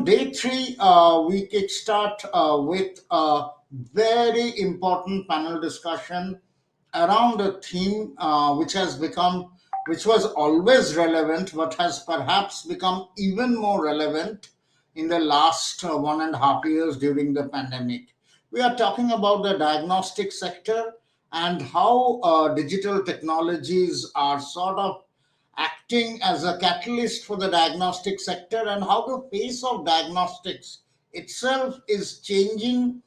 on day three, we kickstart with a very important panel discussion around a theme which was always relevant, but has perhaps become even more relevant in the last 1.5 years during the pandemic. We are talking about the diagnostic sector and how digital technologies are sort of acting as a catalyst for the diagnostic sector, and how the face of diagnostics itself is changing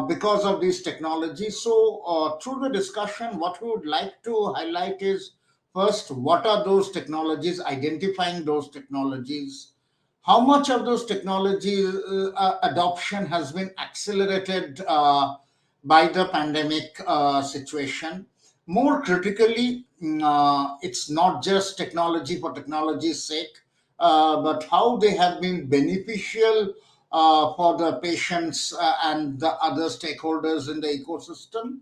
because of these technologies. So, through the discussion, what we would like to highlight is first, what are those technologies, identifying those technologies, how much of those technology adoption has been accelerated by the pandemic situation. More critically, it's not just technology for technology's sake, but how they have been beneficial for the patients and the other stakeholders in the ecosystem.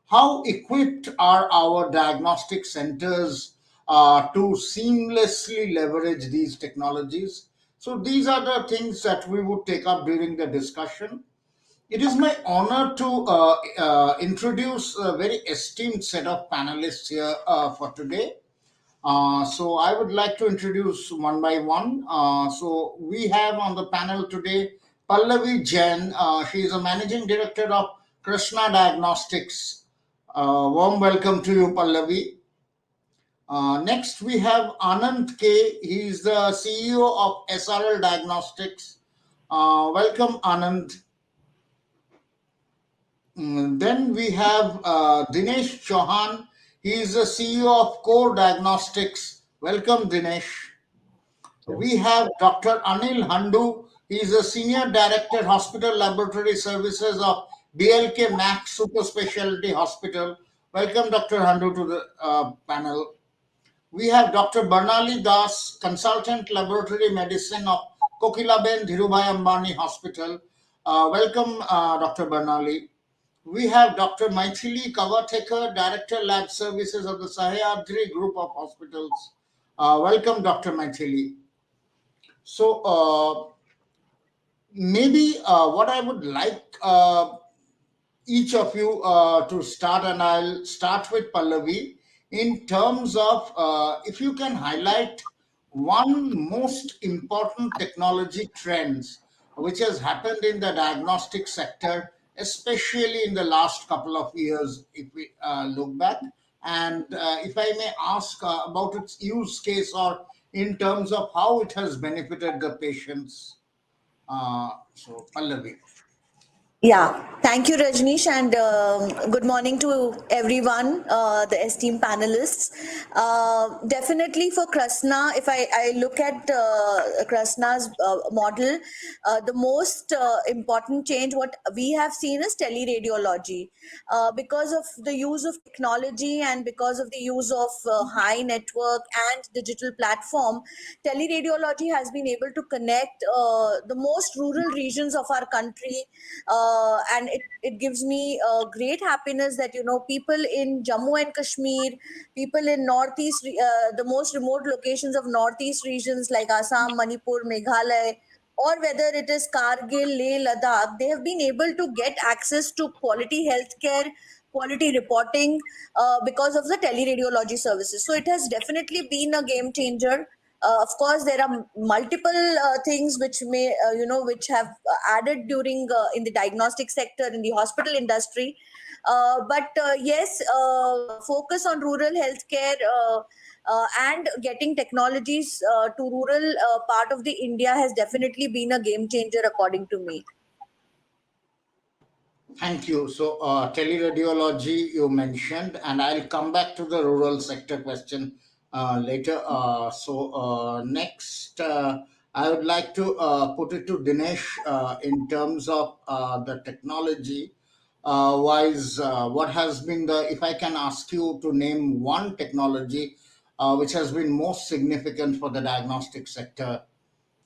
How equipped are our diagnostic centers to seamlessly leverage these technologies? So, these are the things that we would take up during the discussion. It is my honor to introduce a very esteemed set of panelists here for today. So I would like to introduce one by one. So we have on the panel today Pallavi Jain. She is a managing director of Krishna Diagnostics. Warm welcome to you, Pallavi. Next, we have Anand K. He is the CEO of SRL Diagnostics. Welcome, Anand. Then we have Dinesh Chauhan. He is the CEO of Core Diagnostics. Welcome, Dinesh. We have Dr. Anil Handu. He is a Senior Director, Hospital Laboratory Services of BLK Max Super Specialty Hospital. Welcome, Dr. Handu, to the panel. We have Dr. Barnali Das, Consultant Laboratory Medicine of Kokilaben Dhirubhai Ambani Hospital. Welcome, Dr. Barnali. We have Dr. Maithili Kavatekar, Director Lab Services of the Sahyadri Group of Hospitals. Welcome, Dr. Maithili. So, maybe what I would like each of you to start, and I'll start with Pallavi, in terms of if you can highlight one most important technology trends which has happened in the diagnostic sector, especially in the last couple of years, if we look back, and if I may ask about its use case or in terms of how it has benefited the patients. So, Pallavi. Yeah, thank you, Rajneesh, and good morning to everyone, the esteemed panelists. Definitely for Krishna, if I look at Krishna's model, the most important change what we have seen is teleradiology. Because of the use of technology and because of the use of high network and digital platform, teleradiology has been able to connect the most rural regions of our country, and it gives me great happiness that people in Jammu and Kashmir, people in northeast, the most remote locations of northeast regions like Assam, Manipur, Meghalaya, or whether it is Kargil, Leh, Ladakh, they have been able to get access to quality healthcare, quality reporting because of the teleradiology services. So it has definitely been a game changer. Of course, there are multiple things which may, which have added during in the diagnostic sector, in the hospital industry. But yes, focus on rural healthcare and getting technologies to rural part of the India has definitely been a game changer, according to me. Thank you. So, teleradiology you mentioned, and I'll come back to the rural sector question later. Next, I would like to put it to Dinesh in terms of the technology wise. What has been the, if I can ask you to name one technology which has been most significant for the diagnostic sector,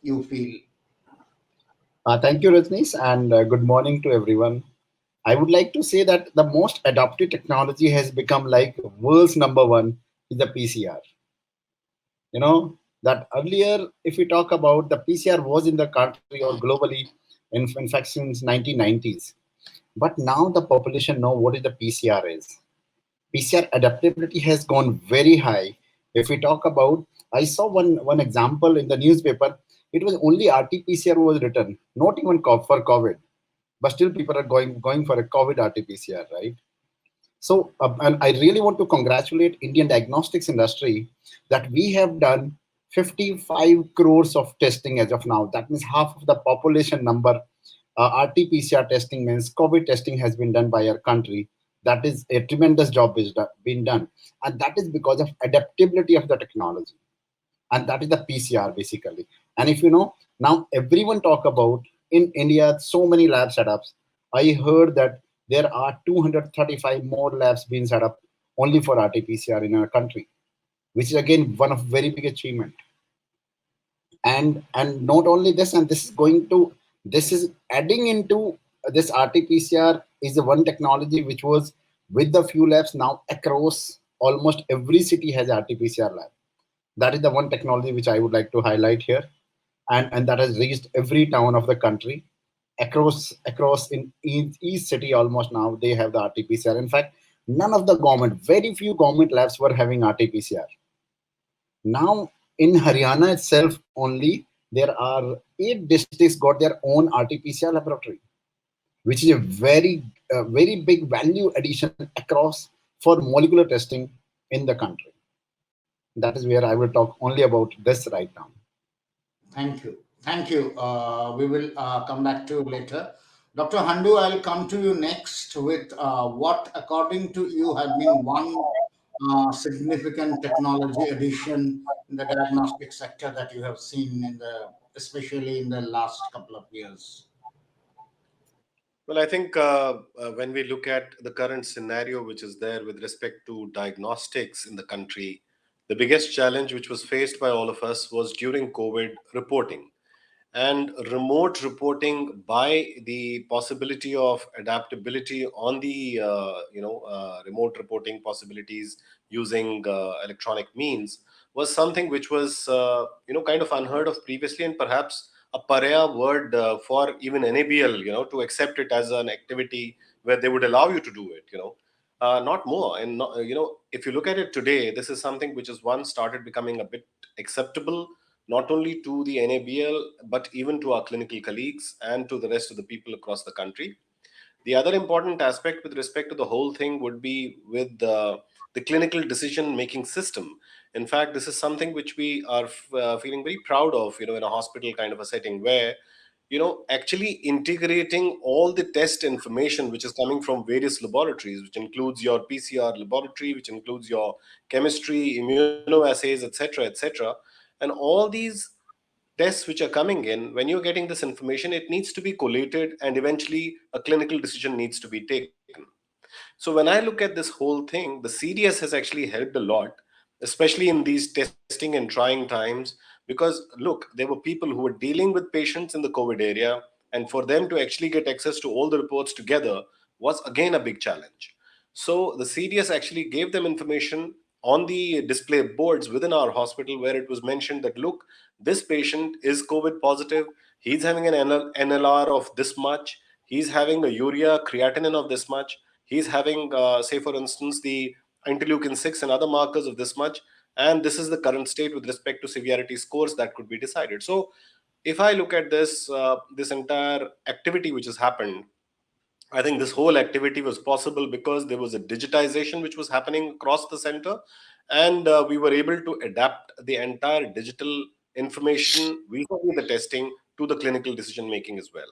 you feel? Thank you, Rajneesh, and good morning to everyone. I would like to say that the most adopted technology has become like world's number one is the PCR. You know, that earlier, if we talk about the PCR was in the country or globally, in fact, since 1990s. But now the population know what is the PCR is. PCR adaptability has gone very high. If we talk about, I saw one example in the newspaper. It was only RT-PCR was written, not even for COVID, but still people are going for a COVID RT-PCR, right? So, and I really want to congratulate Indian diagnostics industry that we have done 55 crores of testing as of now. That means half of the population number. RT-PCR testing means COVID testing has been done by our country. That is a tremendous job is been done, and that is because of adaptability of the technology, and that is the PCR basically. And if you know, now everyone talk about in India so many lab setups. I heard that there are 235 more labs being set up only for RT-PCR in our country, which is again one of very big achievement. And not only this, and this is adding into this RT-PCR is the one technology which was with the few labs now across almost every city has RT-PCR lab. That is the one technology which I would like to highlight here, and that has reached every town of the country across in each city almost now they have the RT-PCR. In fact, none of the government, very few government labs were having RT-PCR. Now in Haryana itself only there are 8 districts got their own RT-PCR laboratory, which is a very big value addition across for molecular testing in the country. That is where I will talk only about this right now. Thank you. Thank you. We will come back to you later. Dr. Handu, I'll come to you next with what, according to you, have been one significant technology addition in the diagnostic sector that you have seen especially in the last couple of years. Well, I think when we look at the current scenario which is there with respect to diagnostics in the country, the biggest challenge which was faced by all of us was during COVID reporting and remote reporting by the possibility of adaptability on the remote reporting possibilities using electronic means was something which was kind of unheard of previously, and perhaps a pariah word for even NABL, to accept it as an activity where they would allow you to do it, not more. And not, if you look at it today, this is something which is once started becoming a bit acceptable, not only to the NABL, but even to our clinical colleagues and to the rest of the people across the country. The other important aspect with respect to the whole thing would be with the clinical decision making system. In fact, this is something which we are feeling very proud of, in a hospital kind of a setting where, actually integrating all the test information which is coming from various laboratories, which includes your PCR laboratory, which includes your chemistry, immunoassays, etc., etc., and all these tests which are coming in, when you're getting this information, it needs to be collated and eventually a clinical decision needs to be taken. So when I look at this whole thing, the CDS has actually helped a lot, especially in these testing and trying times, because look, there were people who were dealing with patients in the COVID area, and for them to actually get access to all the reports together was again a big challenge. So the CDS actually gave them information on the display boards within our hospital where it was mentioned that, look, this patient is COVID positive, he's having an NLR of this much, he's having a urea creatinine of this much, he's having, say, for instance, the interleukin 6 and other markers of this much, and this is the current state with respect to severity scores that could be decided. So if I look at this entire activity which has happened, I think this whole activity was possible because there was a digitization which was happening across the center, and we were able to adapt the entire digital information vis-a-vis the testing to the clinical decision making as well.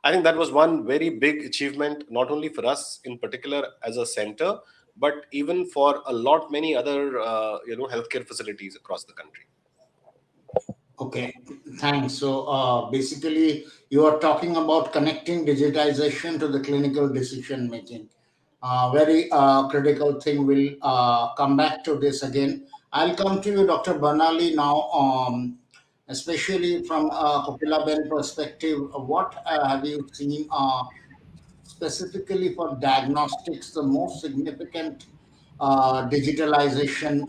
I think that was one very big achievement, not only for us in particular as a center, but even for a lot many other healthcare facilities across the country. Okay, thanks. So basically, you are talking about connecting digitization to the clinical decision making. Very critical thing. We'll come back to this again. I'll come to you, Dr. Banali, now, especially from a Kapila Ben perspective. What have you seen specifically for diagnostics, the most significant digitalization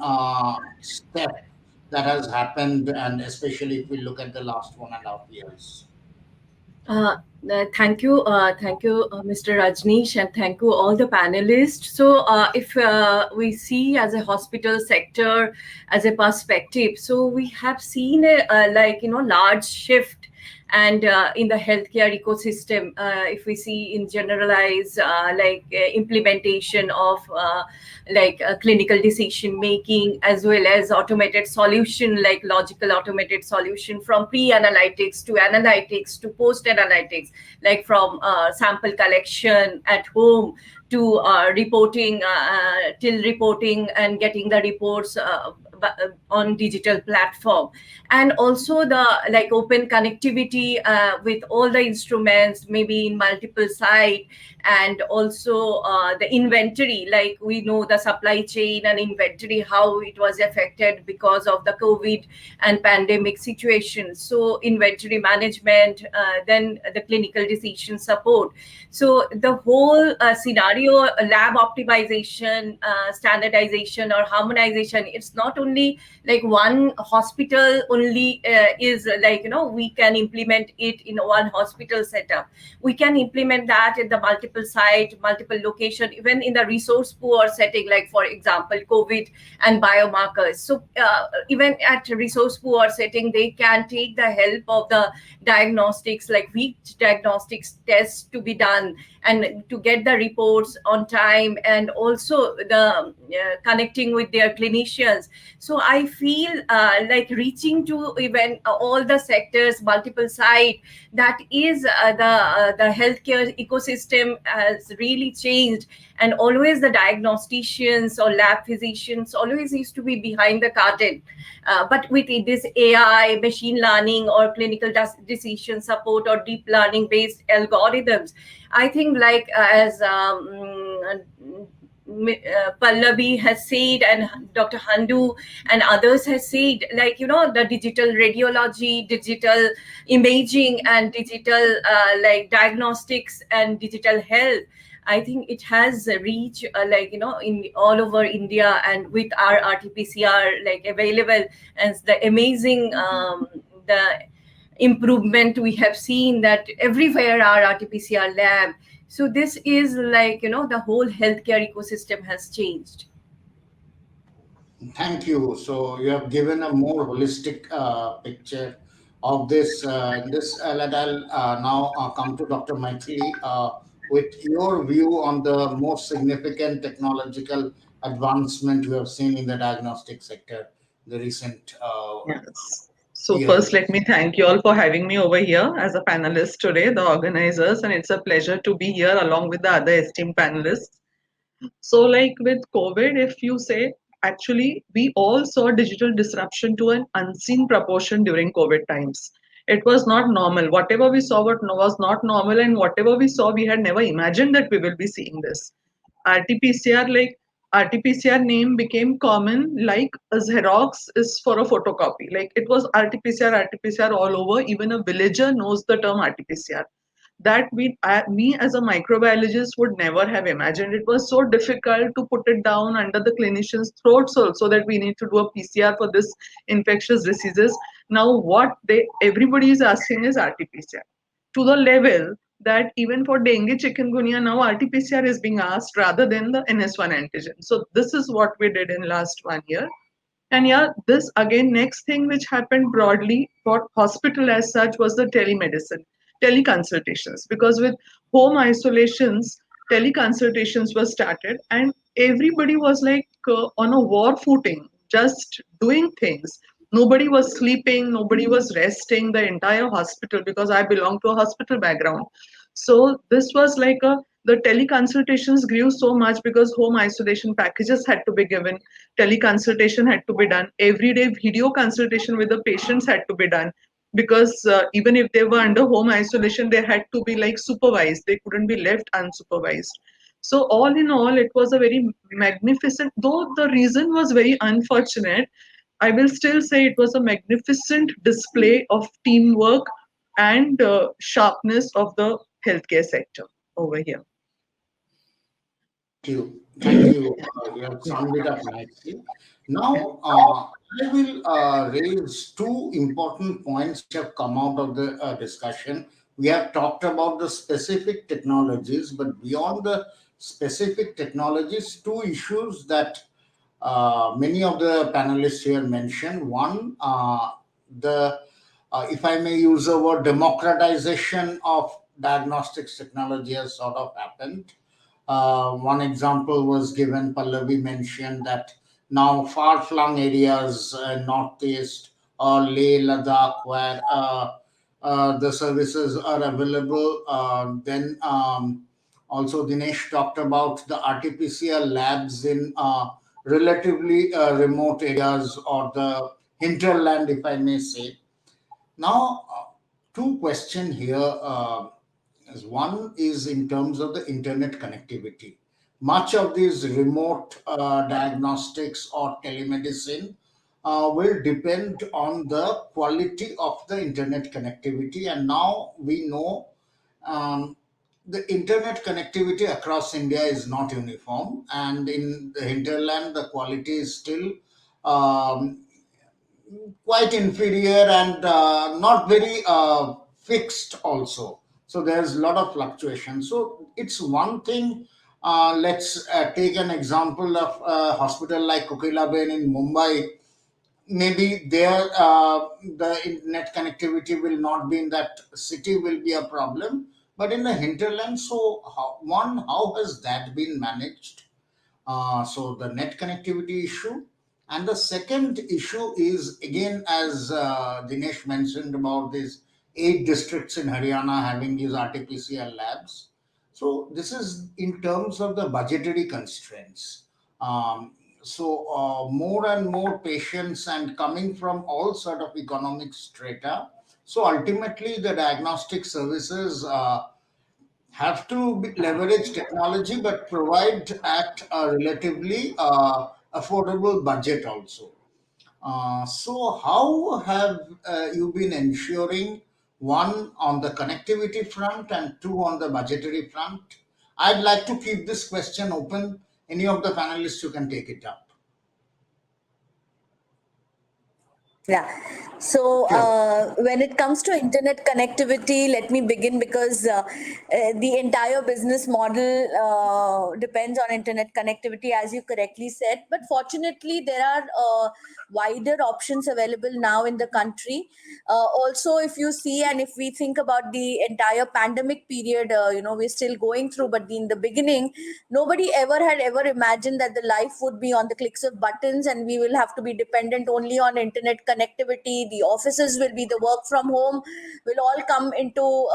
step that has happened, and especially if we look at the last 1.5 years? Uh, thank you, Mr. Rajneesh, and thank you all the panelists. So, if we see as a hospital sector as a perspective, so we have seen a large shift, and in the healthcare ecosystem, if we see in generalized implementation of clinical decision making, as well as automated solution, like logical automated solution, from pre-analytics to analytics to post-analytics, like from sample collection at home to reporting, till reporting and getting the reports on digital platform, and also the open connectivity with all the instruments, maybe in multiple site, and also the inventory, like we know the supply chain and inventory, how it was affected because of the COVID and pandemic situation. So inventory management, then the clinical decision support. So the whole scenario, lab optimization, standardization or harmonization, it's not only like one hospital only is we can implement it in one hospital setup. We can implement that in the multiple site, multiple location, even in the resource poor setting, like for example COVID and biomarkers. So even at resource poor setting, they can take the help of the diagnostics, like which diagnostics tests to be done, and to get the reports on time, and also the connecting with their clinicians. So I feel like reaching to even all the sectors, multiple site, that is the healthcare ecosystem has really changed. And always the diagnosticians or lab physicians always used to be behind the curtain, but with this AI, machine learning, or clinical decision support, or deep learning based algorithms, I think as Pallavi has said, and Dr. Handu and others has said, the digital radiology, digital imaging, and digital diagnostics and digital health, I think it has reached in all over India, and with our RT-PCR available, and the amazing the improvement we have seen, that everywhere our RT-PCR lab. So this is the whole healthcare ecosystem has changed. Thank you. So you have given a more holistic picture of this. Let I'll now come to Dr. Maithili with your view on the most significant technological advancement you have seen in the diagnostic sector in the recent Yes. So years. first, let me thank you all for having me over here as a panelist today, the organizers, and it's a pleasure to be here along with the other esteemed panelists. So, like with COVID, if you say, actually, we all saw digital disruption to an unseen proportion during COVID times. It was not normal. Whatever we saw was not normal, and whatever we saw, we had never imagined that we will be seeing this. RT-PCR, like RT-PCR name became common, like a Xerox is for a photocopy. Like it was RT-PCR, RT-PCR all over. Even a villager knows the term RT-PCR. That me as a microbiologist would never have imagined. It was so difficult to put it down under the clinicians' throats also, that we need to do a PCR for this infectious diseases. Now what everybody is asking is RT-PCR, to the level that even for dengue, chikungunya, now RT-PCR is being asked rather than the NS1 antigen. So this is what we did in last 1 year. And yeah, this again, next thing which happened broadly for hospital as such was the telemedicine, teleconsultations, because with home isolations, teleconsultations were started, and everybody was like on a war footing, just doing things. Nobody was sleeping, nobody was resting, the entire hospital, because I belong to a hospital background. So this was like the teleconsultations grew so much because home isolation packages had to be given, teleconsultation had to be done, everyday video consultation with the patients had to be done, because even if they were under home isolation, they had to be like supervised, they couldn't be left unsupervised. So all in all, it was a very magnificent, though the reason was very unfortunate, I will still say it was a magnificent display of teamwork and sharpness of the healthcare sector over here. Thank you. You have summed it up nicely. Now, I will raise two important points which have come out of the discussion. We have talked about the specific technologies, but beyond the specific technologies, two issues that many of the panelists here mentioned. One, the if I may use the word democratization of diagnostics technology has sort of happened. One example was given, Pallavi mentioned that now far flung areas, northeast or Leh, Ladakh, where the services are available. Then also Dinesh talked about the RT-PCR labs in relatively remote areas or the hinterland, if I may say. Now, two questions here. One is in terms of the internet connectivity. Much of these remote diagnostics or telemedicine will depend on the quality of the internet connectivity. And now we know um, the internet connectivity across India is not uniform, and in the hinterland, the quality is still um, quite inferior and not very fixed also. So there's a lot of fluctuation. So it's one thing. Let's take an example of a hospital like Kokilaben in Mumbai. Maybe there the internet connectivity will not be in that city, will be a problem, but in the hinterland. So how has that been managed? So the net connectivity issue. And the second issue is again, as Dinesh mentioned about these 8 districts in Haryana having these RT-PCR labs. So this is in terms of the budgetary constraints. More and more patients and coming from all sort of economic strata. So ultimately, the diagnostic services have to leverage technology but provide at a relatively affordable budget also. So how have you been ensuring, one on the connectivity front and two on the budgetary front? I'd like to keep this question open. Any of the panelists, you can take it up. Yeah. So Sure. when it comes to internet connectivity, let me begin because the entire business model depends on internet connectivity, as you correctly said. But fortunately, there are wider options available now in the country. Also, if you see and if we think about the entire pandemic period, we're still going through, but in the beginning, nobody had ever imagined that the life would be on the clicks of buttons and we will have to be dependent only on internet connectivity. The offices will be the work from home, will all come into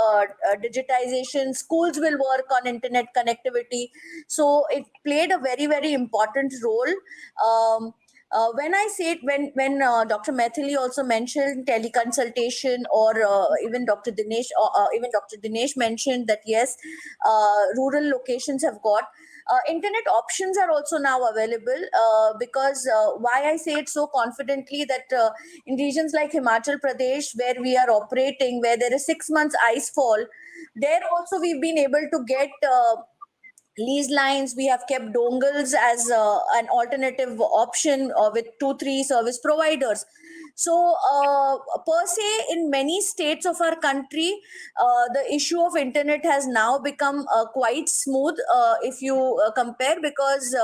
digitization. Schools will work on internet connectivity. So it played a very, very important role. When I say it, when Dr. Maithili also mentioned teleconsultation, or even Dr. Dinesh mentioned that yes, rural locations have got internet options are also now available, because why I say it so confidently that in regions like Himachal Pradesh, where we are operating, where there is 6 months ice fall, there also we've been able to get lease lines. We have kept dongles as an alternative option with 2 3 service providers. So per se, in many states of our country, the issue of internet has now become quite smooth, if you compare, because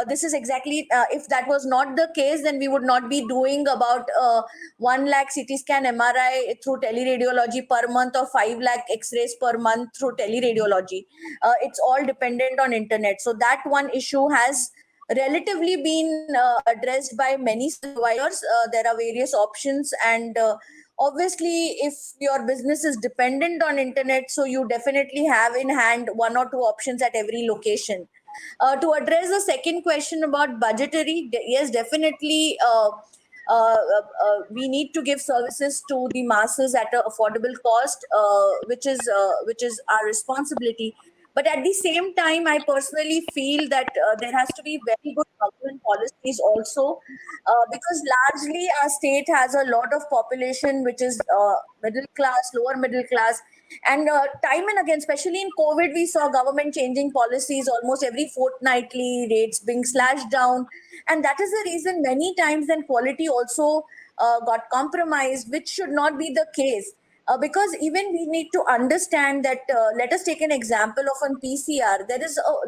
this is exactly, if that was not the case, then we would not be doing about 1 lakh CT scan MRI through teleradiology per month, or 5 lakh X-rays per month through teleradiology. It's all dependent on internet. So that one issue has relatively been addressed by many providers. There are various options, and obviously, if your business is dependent on internet, so you definitely have in hand 1 or 2 options at every location. To address the second question about budgetary, yes, definitely. We need to give services to the masses at an affordable cost, which is our responsibility. But at the same time, I personally feel that there has to be very good government policies also, because largely our state has a lot of population which is middle class, lower middle class, And time and again, especially in COVID, we saw government changing policies almost every fortnightly, rates being slashed down. And that is the reason many times then quality also got compromised, which should not be the case. Because even we need to understand that, let us take an example of an PCR.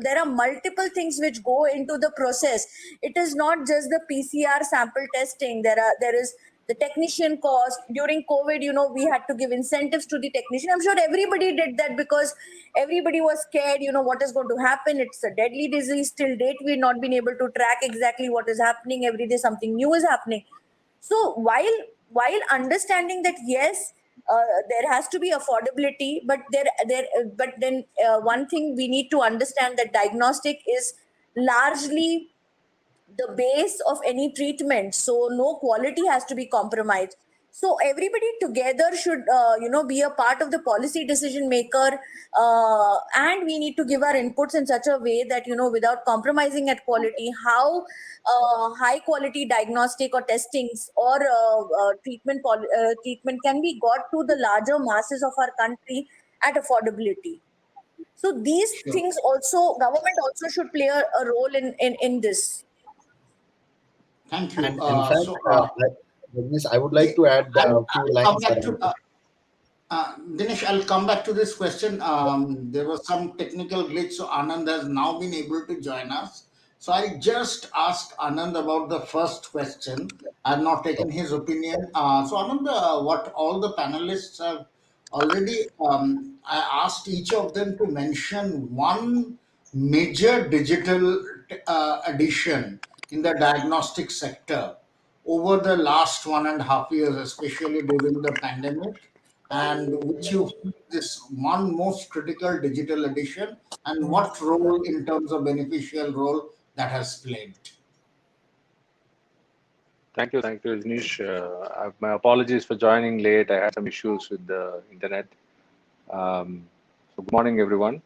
There are multiple things which go into the process. It is not just the PCR sample testing. There is the technician cost. During COVID, we had to give incentives to the technician. I'm sure everybody did that because everybody was scared, what is going to happen. It's a deadly disease. Till date, we've not been able to track exactly what is happening. Every day something new is happening. So while understanding that, yes, there has to be affordability, but then one thing we need to understand, that diagnostic is largely the base of any treatment, so no quality has to be compromised. So everybody together should be a part of the policy decision maker, and we need to give our inputs in such a way that, without compromising at quality, how high quality diagnostic or testings or treatment can be got to the larger masses of our country at affordability. So these Sure. things also, government also should play a role in this. Thank you. And in fact, Rajneesh, I would like the- to add a I'll, few I'll come lines back around to it. Dinesh. I'll come back to this question. There was some technical glitch, so Anand has now been able to join us. So I just asked Anand about the first question. I've not taken his opinion. So Anand, what all the panelists have already, I asked each of them to mention one major digital addition in the diagnostic sector over the last 1.5 years, especially during the pandemic, and which you feel this one most critical digital addition, and what role in terms of beneficial role that has played. Thank you, Rajneesh. My apologies for joining late. I had some issues with the internet. So good morning, everyone.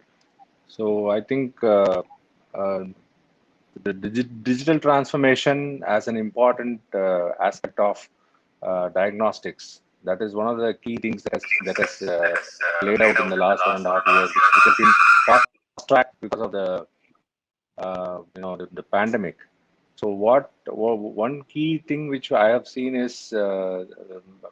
So I think the digital transformation as an important aspect of diagnostics. That is one of the key things that has played out in the last 1.5 years, which has been fast tracked because of the pandemic. So one key thing which I have seen is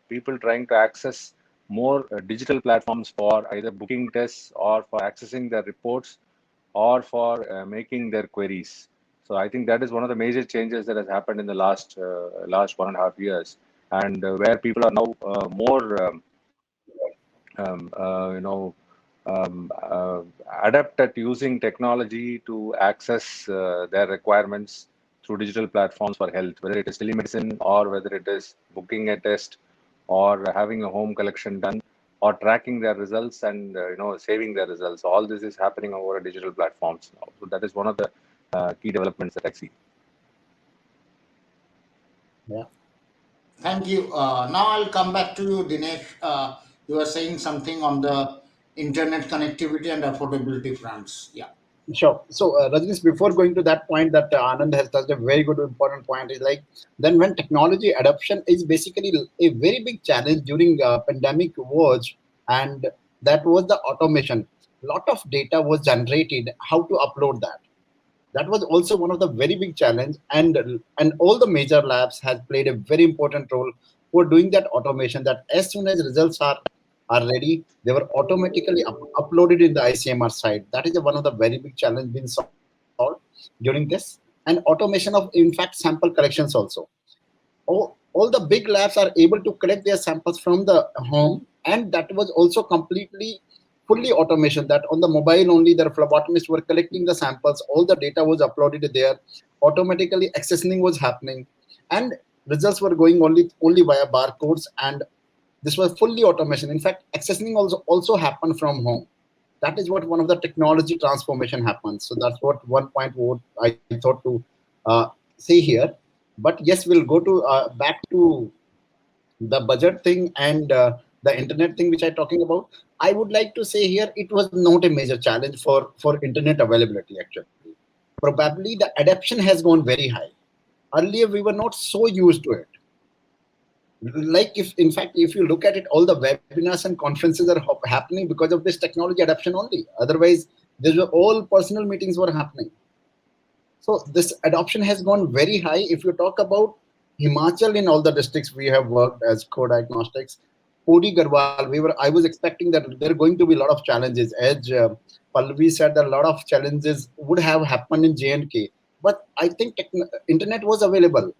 people trying to access more digital platforms for either booking tests or for accessing their reports or for making their queries. So I think that is one of the major changes that has happened in the last 1.5 years, and where people are now more you know adept at using technology to access their requirements through digital platforms for health, whether it is telemedicine or whether it is booking a test or having a home collection done or tracking their results and saving their results. All this is happening over digital platforms now. So that is one of the key developments that I see. Yeah. Thank you. Now I'll come back to you, Dinesh. You were saying something on the internet connectivity and affordability fronts. Yeah. Sure. So, Rajnish, before going to that point, that Anand has touched a very good, important point, is like, then when technology adoption is basically a very big challenge during pandemic was, and that was the automation. Lot of data was generated. How to upload that? That was also one of the very big challenge, and all the major labs has played a very important role for doing that automation. That as soon as results are ready, they were automatically uploaded in the ICMR side. That is one of the very big challenge being solved during this, and automation of, in fact, sample collections also. All the big labs are able to collect their samples from the home, and that was also completely fully automation, that on the mobile only the phlebotomists were collecting the samples, all the data was uploaded there, automatically accessing was happening, and results were going only via barcodes, and this was fully automation. In fact, accessing also happened from home. That is what one of the technology transformation happens. So that's what one point what I thought to say here. But yes, we'll go to back to the budget thing and the internet thing which I'm talking about. I would like to say here, it was not a major challenge for internet availability. Actually, probably the adoption has gone very high. Earlier we were not so used to it. Like if in fact if you look at it, all the webinars and conferences are happening because of this technology adoption only. Otherwise, these were all personal meetings were happening. So this adoption has gone very high. If you talk about Himachal, in all the districts we have worked as co-diagnostics, Puri Garhwal, I was expecting that there are going to be a lot of challenges. As Pallavi said, that a lot of challenges would have happened in J&K. But I think internet was available.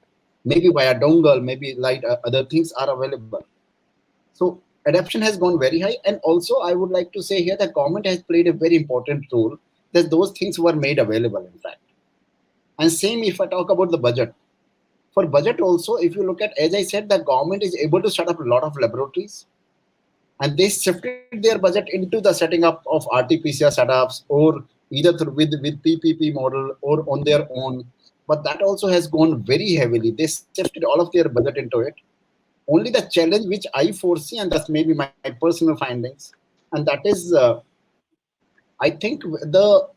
Maybe via dongle, maybe like other things are available. So adoption has gone very high. And also I would like to say here that government has played a very important role, that those things were made available in fact. And same if I talk about the budget. For budget also, if you look at, as I said, the government is able to set up a lot of laboratories, and they shifted their budget into the setting up of RT-PCR setups, or either through with PPP model or on their own. But that also has gone very heavily. They shifted all of their budget into it. Only the challenge which I foresee, and that's maybe my personal findings, and that is, I think the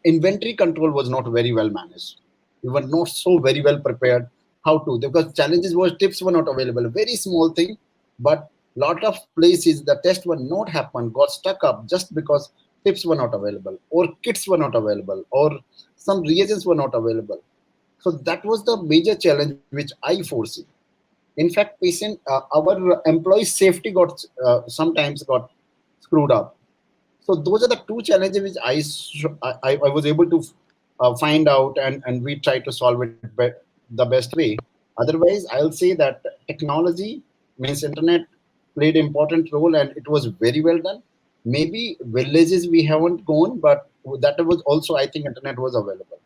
inventory control was not very well managed. We were not so very well prepared how to, because challenges was tips were not available. A very small thing, but lot of places the test were not happen, got stuck up just because tips were not available, or kits were not available, or some reagents were not available. So that was the major challenge which I foresee. In fact, our employee safety got sometimes got screwed up. So those are the two challenges which I was able to find out, and we try to solve it the best way. Otherwise, I'll say that technology means internet played an important role, and it was very well done. Maybe villages we haven't gone, but that was also, I think, internet was available.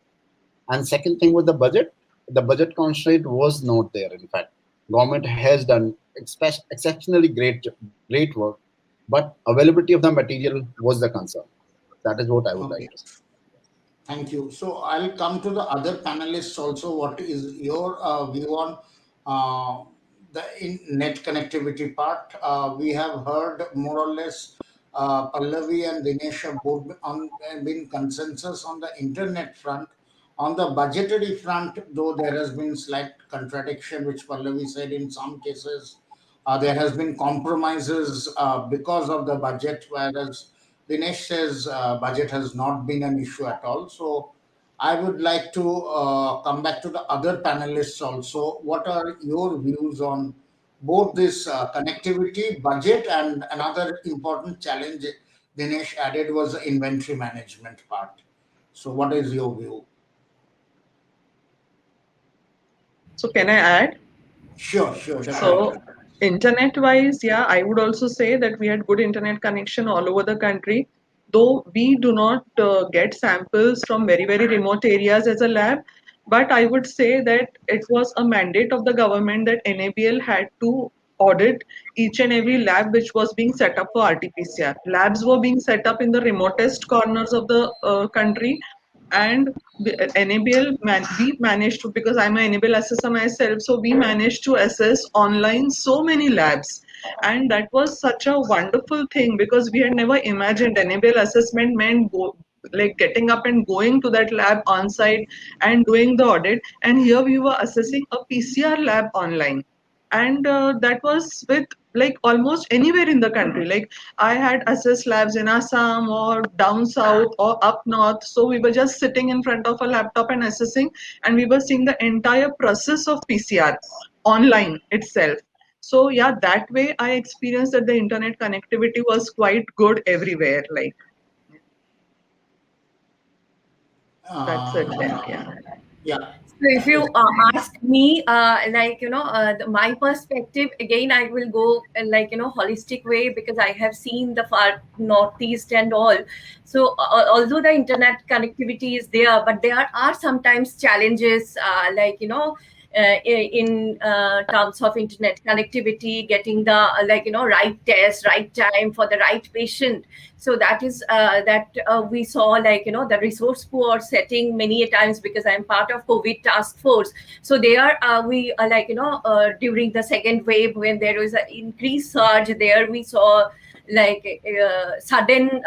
And second thing was the budget. The budget constraint was not there. In fact, government has done exceptionally great work, but availability of the material was the concern. That is what I would like to say. Thank you. So I'll come to the other panelists also. What is your view on the net connectivity part? We have heard more or less Pallavi and Dinesh have both been consensus on the internet front. On the budgetary front, though, there has been slight contradiction, which Pallavi said in some cases there has been compromises because of the budget, whereas Dinesh says budget has not been an issue at all. So I would like to come back to the other panelists also. What are your views on both this connectivity, budget, and another important challenge Dinesh added was the inventory management part. So what is your view? So can I add? Sure, definitely. So internet wise, yeah, I would also say that we had good internet connection all over the country. Though we do not get samples from very, very remote areas as a lab, but I would say that it was a mandate of the government that NABL had to audit each and every lab which was being set up for RT-PCR. Labs were being set up in the remotest corners of the country, and NABL, we managed to, because I'm an NABL assessor myself, so we managed to assess online so many labs. And that was such a wonderful thing, because we had never imagined NABL assessment meant like getting up and going to that lab on site and doing the audit. And here we were assessing a PCR lab online. And that was with like almost anywhere in the country. Like I had assessed labs in Assam or down south or up north. So we were just sitting in front of a laptop and assessing, and we were seeing the entire process of PCR online itself. So yeah, that way I experienced that the internet connectivity was quite good everywhere. Like that's it. Yeah. So if you ask me, my perspective, again, I will go holistic way, because I have seen the far northeast and all. So although the internet connectivity is there, but there are sometimes challenges, in terms of internet connectivity, getting the right test, right time for the right patient. So that is we saw the resource poor setting many a times, because I'm part of COVID task force. So there we during the second wave, when there was an increased surge, there we saw sudden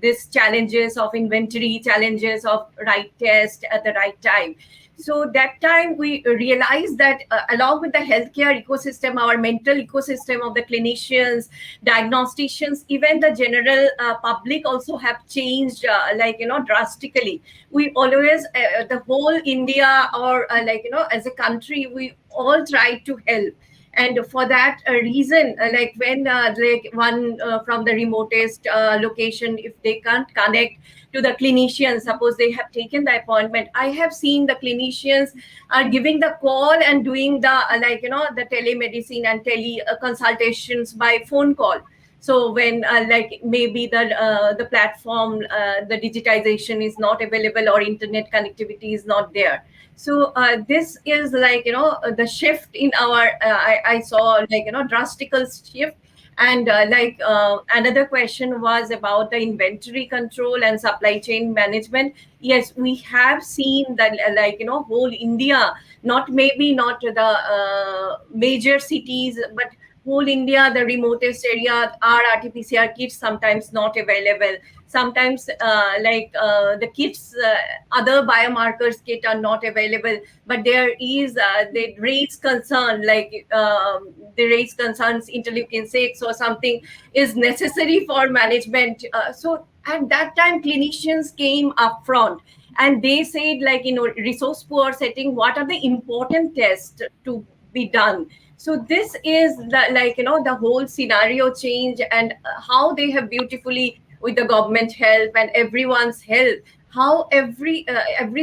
this challenges of inventory, challenges of right test at the right time. So that time we realized that along with the healthcare ecosystem, our mental ecosystem of the clinicians, diagnosticians, even the general public also have changed, drastically. We always, the whole India, or as a country, we all try to help. And for that reason, like when like one from the remotest location, if they can't connect to the clinicians, suppose they have taken the appointment, I have seen the clinicians are giving the call and doing the the telemedicine and tele consultations by phone call. So when like maybe the platform, the digitization is not available or internet connectivity is not there. So this is the shift in our I saw drastical shift. And another question was about the inventory control and supply chain management. Yes, we have seen that whole India, not maybe not the major cities, but whole India, the remotest area, our RT-PCR kits sometimes not available. Sometimes the kits, other biomarkers kit are not available. But there is, they raise concern, they raise concerns, interleukin 6 or something is necessary for management. So at that time, clinicians came up front and they said, resource poor setting, what are the important tests to be done? So this is the whole scenario change, and how they have beautifully, with the government help and everyone's help, how every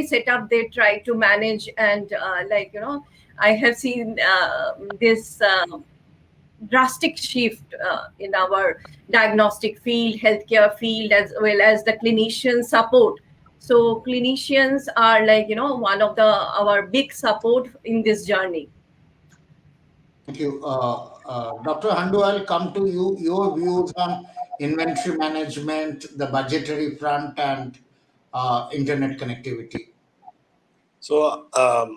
setup they try to manage. And I have seen this drastic shift in our diagnostic field, healthcare field, as well as the clinician support. So clinicians are one of the our big support in this journey. Thank you. Dr. Handu, I'll come to you. Your views on inventory management, the budgetary front, and internet connectivity. So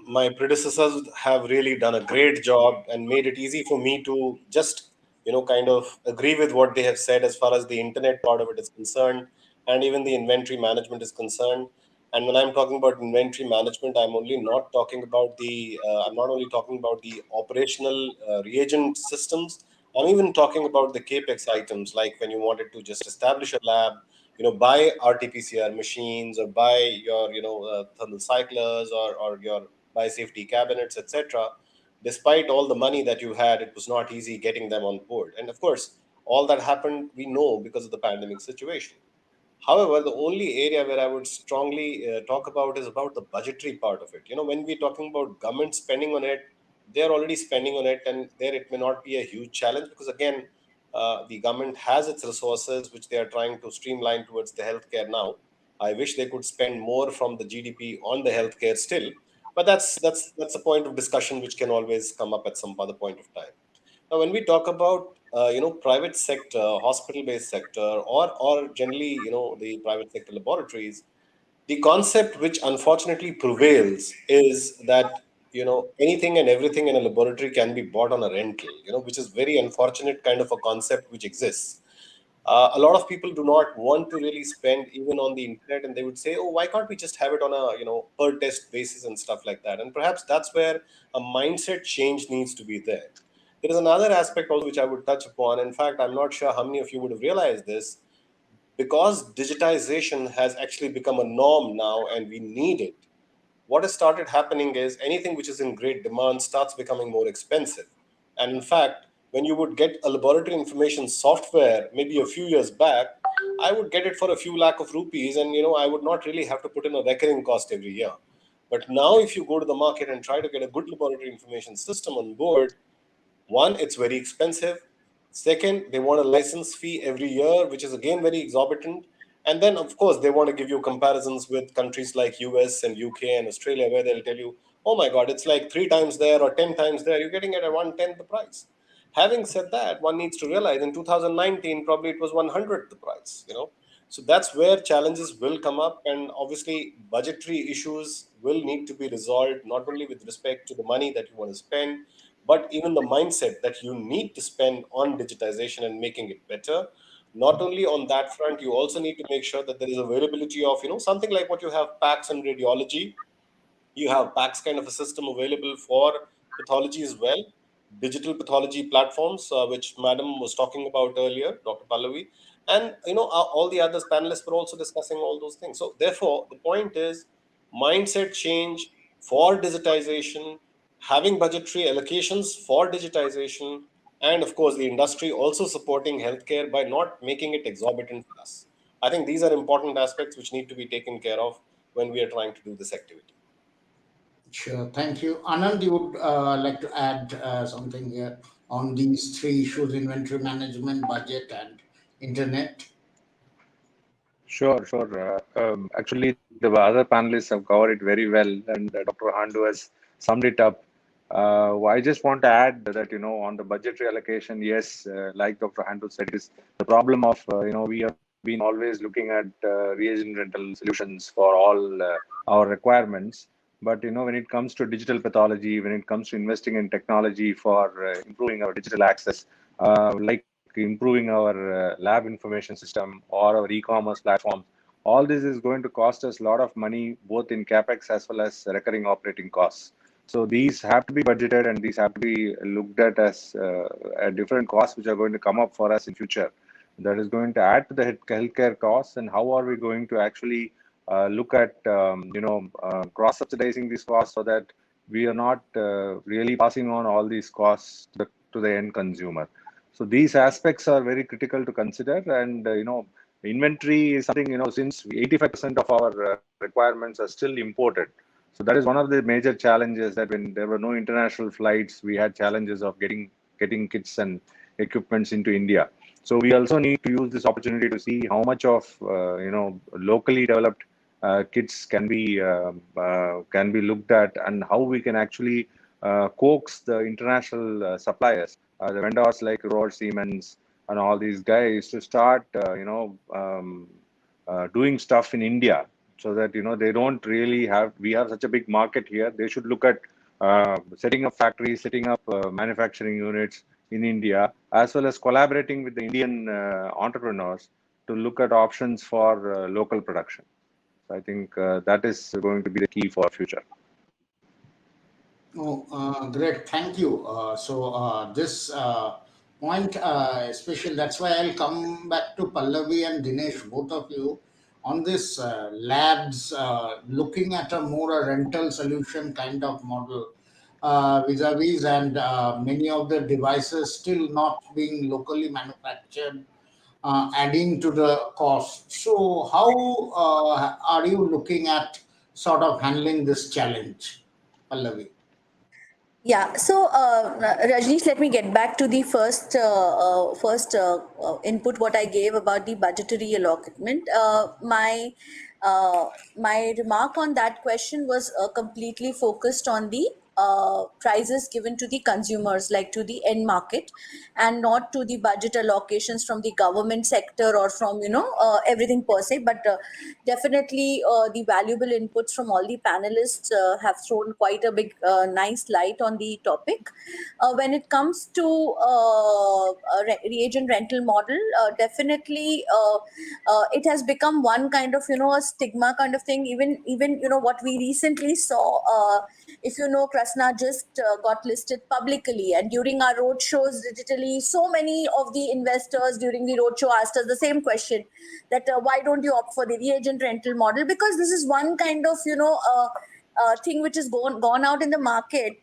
my predecessors have really done a great job and made it easy for me to just, kind of agree with what they have said as far as the internet part of it is concerned, and even the inventory management is concerned. And when I'm talking about inventory management, I'm not only talking about the operational reagent systems. I'm even talking about the capex items, like when you wanted to just establish a lab, buy RT-PCR machines, or buy your, thermal cyclers, or your biosafety cabinets, etc. Despite all the money that you had, it was not easy getting them on board. And of course, all that happened, we know, because of the pandemic situation. However, the only area where I would strongly talk about is about the budgetary part of it. When we're talking about government spending on it, they're already spending on it, and there it may not be a huge challenge, because again, the government has its resources which they are trying to streamline towards the healthcare now. I wish they could spend more from the GDP on the healthcare still, but that's a point of discussion which can always come up at some other point of time. Now, when we talk about private sector, hospital-based sector, or generally the private sector laboratories, the concept which unfortunately prevails is that anything and everything in a laboratory can be bought on a rental. Which is very unfortunate kind of a concept which exists. A lot of people do not want to really spend even on the internet, and they would say, oh, why can't we just have it on a per test basis and stuff like that? And perhaps that's where a mindset change needs to be there. There is another aspect also which I would touch upon. In fact, I'm not sure how many of you would have realized this. Because digitization has actually become a norm now and we need it, what has started happening is anything which is in great demand starts becoming more expensive. And in fact, when you would get a laboratory information software maybe a few years back, I would get it for a few lakh of rupees, and I would not really have to put in a recurring cost every year. But now if you go to the market and try to get a good laboratory information system on board, one, it's very expensive. Second, they want a license fee every year, which is again very exorbitant. And then, of course, they want to give you comparisons with countries like US and UK and Australia, where they'll tell you, oh my God, it's like 3 times there or 10 times there. You're getting it at 1/10 the price. Having said that, one needs to realize in 2019, probably it was 100th the price, So that's where challenges will come up. And obviously, budgetary issues will need to be resolved, not only with respect to the money that you want to spend, but even the mindset that you need to spend on digitization and making it better. Not only on that front, you also need to make sure that there is availability of something like what you have PACS and radiology, You have PACS kind of a system available for pathology as well, digital pathology platforms, which Madam was talking about earlier, Dr. Pallavi, and all the other panelists were also discussing all those things. So therefore, the point is mindset change for digitization, having budgetary allocations for digitization, and of course the industry also supporting healthcare by not making it exorbitant for us. I think these are important aspects which need to be taken care of when we are trying to do this activity. Sure. Thank you. Anand, you would like to add something here on these three issues: inventory management, budget, and internet? Sure, sure. Actually, the other panelists have covered it very well, and Dr. Handu has summed it up. I just want to add that, on the budgetary allocation, yes, like Dr. Handu said, is the problem of, we have been always looking at reagent rental solutions for all our requirements. But, when it comes to digital pathology, when it comes to investing in technology for improving our digital access, like improving our lab information system or our e-commerce platform, all this is going to cost us a lot of money, both in capex as well as recurring operating costs. So these have to be budgeted, and these have to be looked at as different costs which are going to come up for us in future. That is going to add to the healthcare costs. And how are we going to actually look at cross subsidizing these costs so that we are not really passing on all these costs to the end consumer. So these aspects are very critical to consider. And inventory is something, since 85% of our requirements are still imported. So that is one of the major challenges, that when there were no international flights, we had challenges of getting kits and equipments into India. So we also need to use this opportunity to see how much of locally developed kits can be looked at, and how we can actually coax the international suppliers, the vendors like Roche, Siemens, and all these guys to start, doing stuff in India, so that they don't really we have such a big market here. They should look at setting up factories, setting up manufacturing units in India, as well as collaborating with the Indian entrepreneurs to look at options for local production. So I think that is going to be the key for future. Oh, great. Thank you. This point, especially, that's why I'll come back to Pallavi and Dinesh, both of you, on this labs, looking at a more a rental solution kind of model vis-a-vis, and many of the devices still not being locally manufactured, adding to the cost. So, how are you looking at sort of handling this challenge, Pallavi? Yeah, so Rajneesh, let me get back to the first input what I gave about the budgetary allotment. My remark on that question was completely focused on the prices given to the consumers, like to the end market, and not to the budget allocations from the government sector or from everything per se. But definitely the valuable inputs from all the panelists have thrown quite a big nice light on the topic. When it comes to reagent rental model, definitely it has become one kind of a stigma kind of thing. Even what we recently saw, if Krasna just got listed publicly, and during our road shows digitally, so many of the investors during the roadshow asked us the same question, that why don't you opt for the reagent rental model? Because this is one kind of thing which is gone out in the market,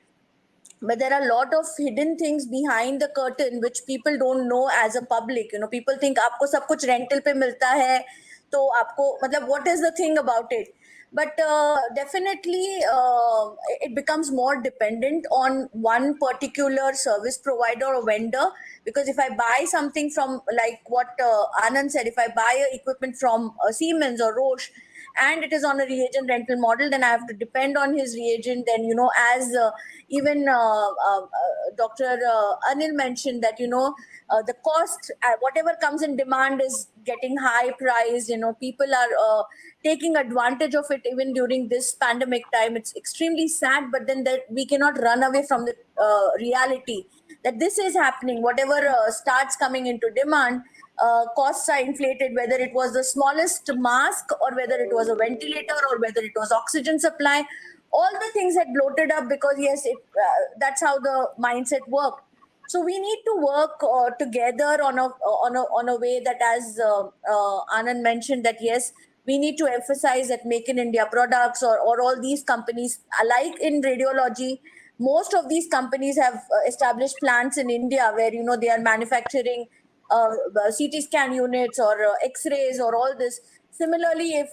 but there are a lot of hidden things behind the curtain which people don't know as a public. People think आपको सब कुछ rental पे मिलता है, तो आपको मतलब what is the thing about it? But definitely it becomes more dependent on one particular service provider or vendor. Because if I buy something from, like what Anand said, if I buy equipment from Siemens or Roche, and it is on a reagent rental model, then I have to depend on his reagent. Then as even Dr. Anil mentioned, that the cost, whatever comes in demand, is getting high priced. People are taking advantage of it even during this pandemic time. It's extremely sad, but then that we cannot run away from the reality that this is happening. Whatever starts coming into demand, costs are inflated, whether it was the smallest mask, or whether it was a ventilator, or whether it was oxygen supply. all the things had bloated up because yes, that's how the mindset worked. So we need to work together on a way that, as Anand mentioned, that yes, we need to emphasize that make in India products, or all these companies, like in radiology, most of these companies have established plants in India where they are manufacturing CT scan units or X-rays or all this. Similarly, if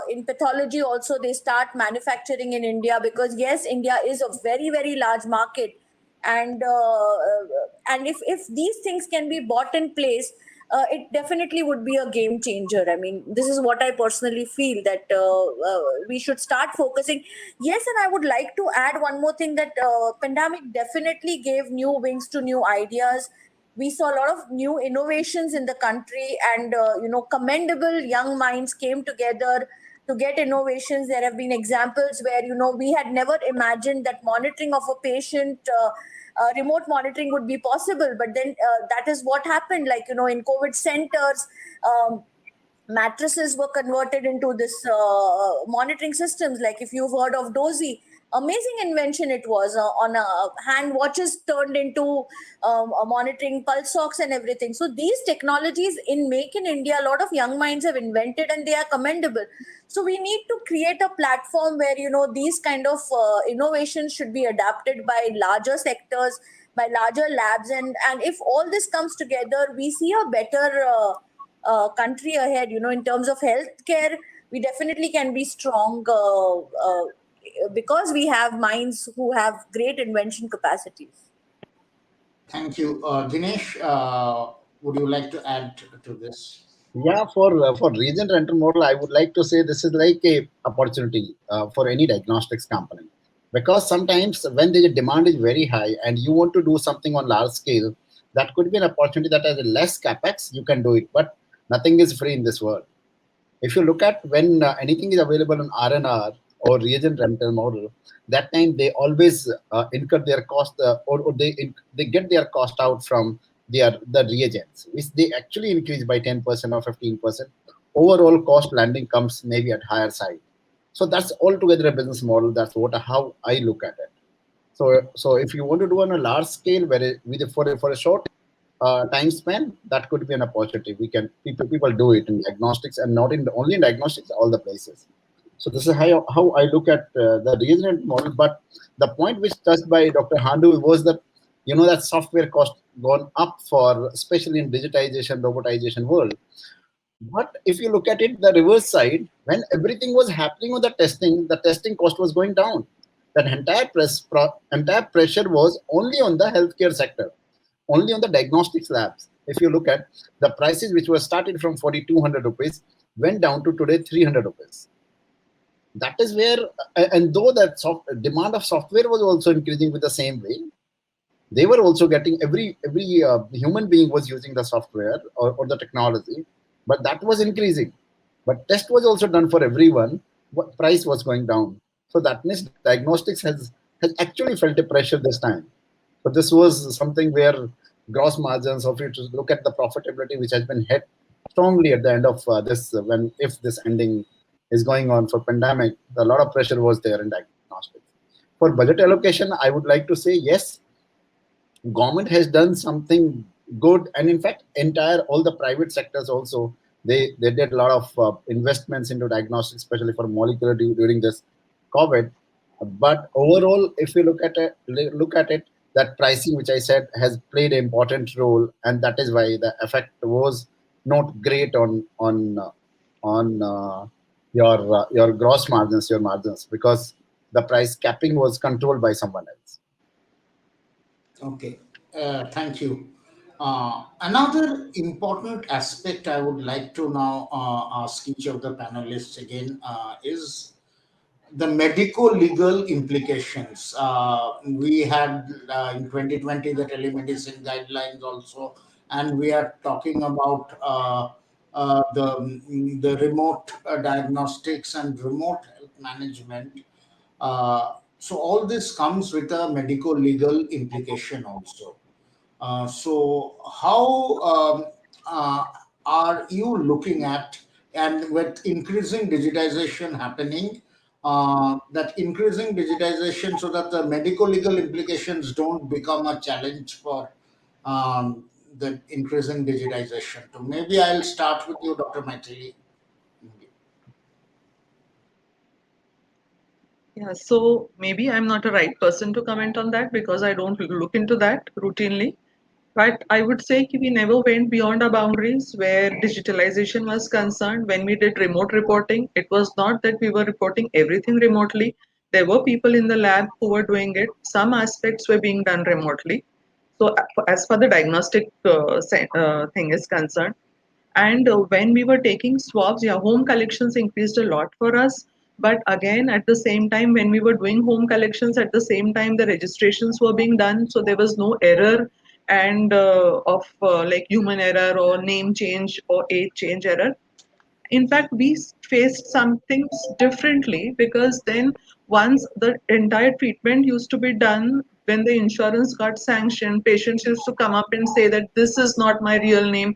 in pathology also they start manufacturing in India, because yes, India is a very very large market, and if these things can be bought in place, it definitely would be a game changer. I mean, this is what I personally feel, that we should start focusing. Yes, and I would like to add one more thing, that pandemic definitely gave new wings to new ideas. We saw a lot of new innovations in the country, and commendable young minds came together to get innovations. There have been examples where we had never imagined that monitoring of a patient, remote monitoring would be possible, but then that is what happened. Like in COVID centers, mattresses were converted into this monitoring systems. Like if you've heard of Dozy, amazing invention it was, on hand watches turned into monitoring pulse ox and everything. So these technologies in Make in India, a lot of young minds have invented, and they are commendable. So we need to create a platform where these kind of innovations should be adapted by larger sectors, by larger labs, and if all this comes together, we see a better country ahead. In terms of healthcare, we definitely can be strong, because we have minds who have great invention capacities. Thank you. Dinesh, would you like to add to this? Yeah, for region rental model, I would like to say this is like a opportunity for any diagnostics company, because sometimes when the demand is very high and you want to do something on large scale, that could be an opportunity that has less capex, you can do it, but nothing is free in this world. If you look at when anything is available on R&R or reagent rental model, that time they always incur their cost, or they get their cost out from the reagents, which they actually increase by 10% or 15%. Overall cost landing comes maybe at higher side. So that's altogether a business model. That's how I look at it. So if you want to do on a large scale, for a short time span, that could be an opportunity. People do it in diagnostics, and not in only in diagnostics, all the places. So this is how I look at the reagent model. But the point which touched by Dr. Handu was that that software cost gone up, for especially in digitization, robotization world. But if you look at it, the reverse side, when everything was happening on the testing cost was going down. That entire pressure was only on the healthcare sector, only on the diagnostics labs. If you look at the prices, which were started from 4,200 rupees, went down to today 300 rupees. That is where, and though that demand of software was also increasing with the same way, they were also getting every human being was using the software or the technology, but that was increasing. But test was also done for everyone. What price was going down? So that means diagnostics has actually felt a pressure this time. So this was something where gross margins, or if you look at the profitability, which has been hit strongly at the end of this, if this ending is going on for pandemic, a lot of pressure was there in diagnostics. For budget allocation, I would like to say yes, government has done something good, and in fact, all the private sectors also, they did a lot of investments into diagnostics, especially for molecular during this COVID. But overall, if you look at it, that pricing, which I said, has played an important role, and that is why the effect was not great on your gross margins, your margins, because the price capping was controlled by someone else. Okay, thank you. Another important aspect I would like to now ask each of the panelists again is the medico-legal implications. We had in 2020 the telemedicine guidelines also, and we are talking about the remote diagnostics and remote health management. So all this comes with a medico-legal implication also. So how are you looking at, and with increasing digitization happening, that increasing digitization so that the medical legal implications don't become a challenge for the increasing digitization. So maybe I'll start with you, Dr. Maithili. Yeah, so maybe I'm not a right person to comment on that because I don't look into that routinely. But I would say we never went beyond our boundaries where digitalization was concerned. When we did remote reporting, it was not that we were reporting everything remotely. There were people in the lab who were doing it. Some aspects were being done remotely. So, as far the diagnostic thing is concerned, and when we were taking swabs, yeah, home collections increased a lot for us. But again, at the same time, when we were doing home collections, at the same time, the registrations were being done. So there was no error and of like human error or name change or age change error. In fact, we faced some things differently because then once the entire treatment used to be done, when the insurance got sanctioned, patients used to come up and say that this is not my real name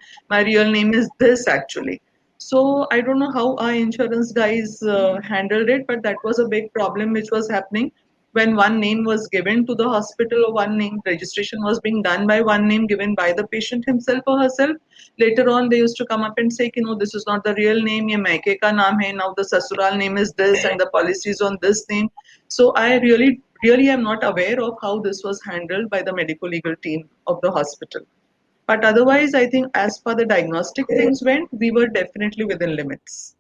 is this actually. So I don't know how our insurance guys handled it, but that was a big problem which was happening when one name was given to the hospital or one name registration was being done by one name given by the patient himself or herself. Later on they used to come up and say, you know, this is not the real name, ye maike ka naam hai, now the sasural name is this and the policy is on this name. So I really am not aware of how this was handled by the medical legal team of the hospital. But otherwise, I think as far the diagnostic things went, we were definitely within limits.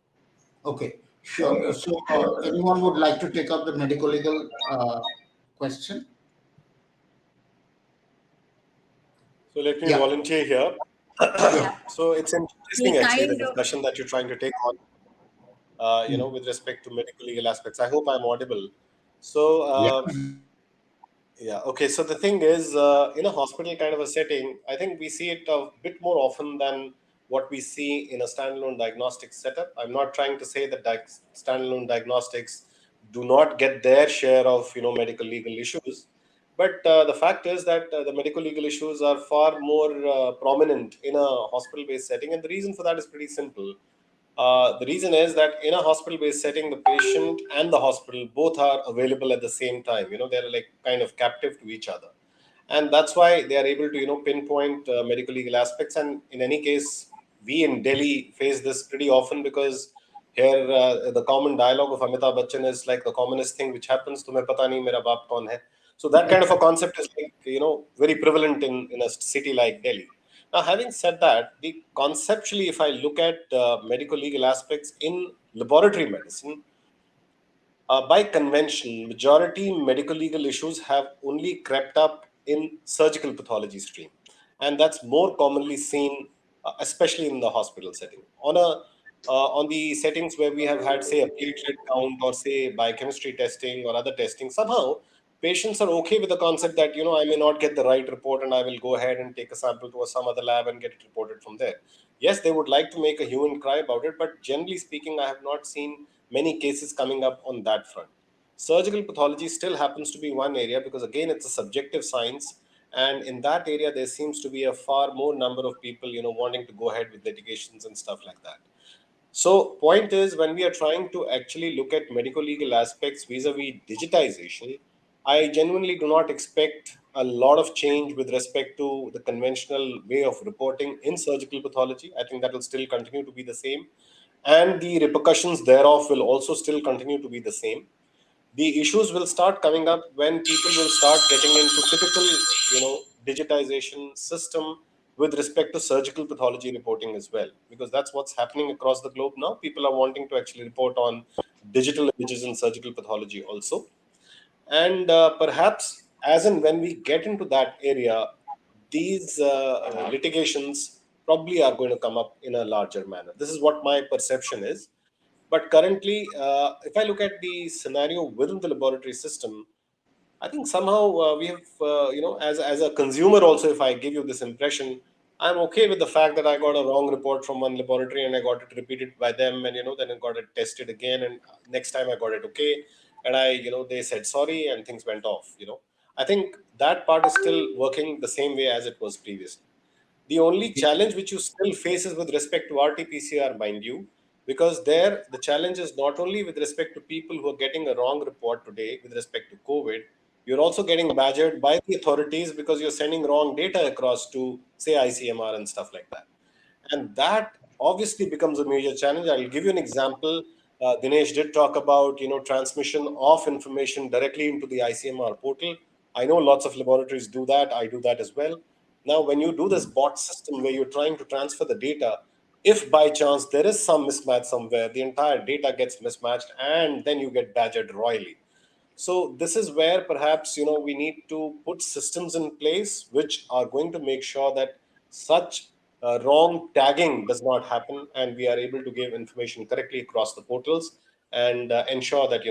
Okay, sure. So, anyone would like to take up the medical legal question? So let me Yeah, volunteer here. sure. So it's We interesting actually the kind of discussion that you're trying to take on, with respect to medical legal aspects. I hope I'm audible. So Yeah. yeah, okay. So the thing is, in a hospital kind of a setting, I think we see it a bit more often than what we see in a standalone diagnostics setup. I'm not trying to say that standalone diagnostics do not get their share of medical legal issues, but the fact is that the medical legal issues are far more prominent in a hospital-based setting, and the reason for that is pretty simple. The reason is that in a hospital-based setting, the patient and the hospital both are available at the same time. They're like kind of captive to each other, and that's why they are able to pinpoint medical legal aspects. And in any case, we in Delhi face this pretty often because here the common dialogue of Amitabh Bachchan is like the commonest thing which happens. Tumhe pata nahi mera baap kaun hai. So that kind of a concept is like very prevalent in a city like Delhi. Now, having said that, the conceptually, if I look at medical legal aspects in laboratory medicine, by convention, majority medical legal issues have only crept up in surgical pathology stream, and that's more commonly seen, especially in the hospital setting. On the settings where we have had, say, a platelet count or say biochemistry testing or other testing, somehow patients are okay with the concept that I may not get the right report and I will go ahead and take a sample to some other lab and get it reported from there. Yes, they would like to make a hue and cry about it, but generally speaking, I have not seen many cases coming up on that front. Surgical pathology still happens to be one area because again it's a subjective science, and in that area there seems to be a far more number of people wanting to go ahead with litigations and stuff like that. So point is, when we are trying to actually look at medical legal aspects vis-a-vis digitization, I genuinely do not expect a lot of change with respect to the conventional way of reporting in surgical pathology. I think that will still continue to be the same, and the repercussions thereof will also still continue to be the same. The issues will start coming up when people will start getting into typical digitization system with respect to surgical pathology reporting as well, because that's what's happening across the globe now. People are wanting to actually report on digital images in surgical pathology also, and perhaps as and when we get into that area, these litigations probably are going to come up in a larger manner. This is what my perception is. But currently, if I look at the scenario within the laboratory system, I think somehow we have, as a consumer also, if I give you this impression, I'm okay with the fact that I got a wrong report from one laboratory and I got it repeated by them, and then I got it tested again, and next time I got it okay, and they said sorry and things went off. I think that part is still working the same way as it was previously. The only challenge which you still face is with respect to RT-PCR, mind you. because there the challenge is not only with respect to people who are getting a wrong report today with respect to COVID, you're also getting badgered by the authorities because you're sending wrong data across to, say, ICMR and stuff like that. And that obviously becomes a major challenge. I'll give you an example. Dinesh did talk about transmission of information directly into the ICMR portal. I know lots of laboratories do that. I do that as well. Now, when you do this bot system where you're trying to transfer the data, if by chance there is some mismatch somewhere, the entire data gets mismatched, and then you get badgered royally. So this is where perhaps we need to put systems in place which are going to make sure that such wrong tagging does not happen, and we are able to give information correctly across the portals, and ensure that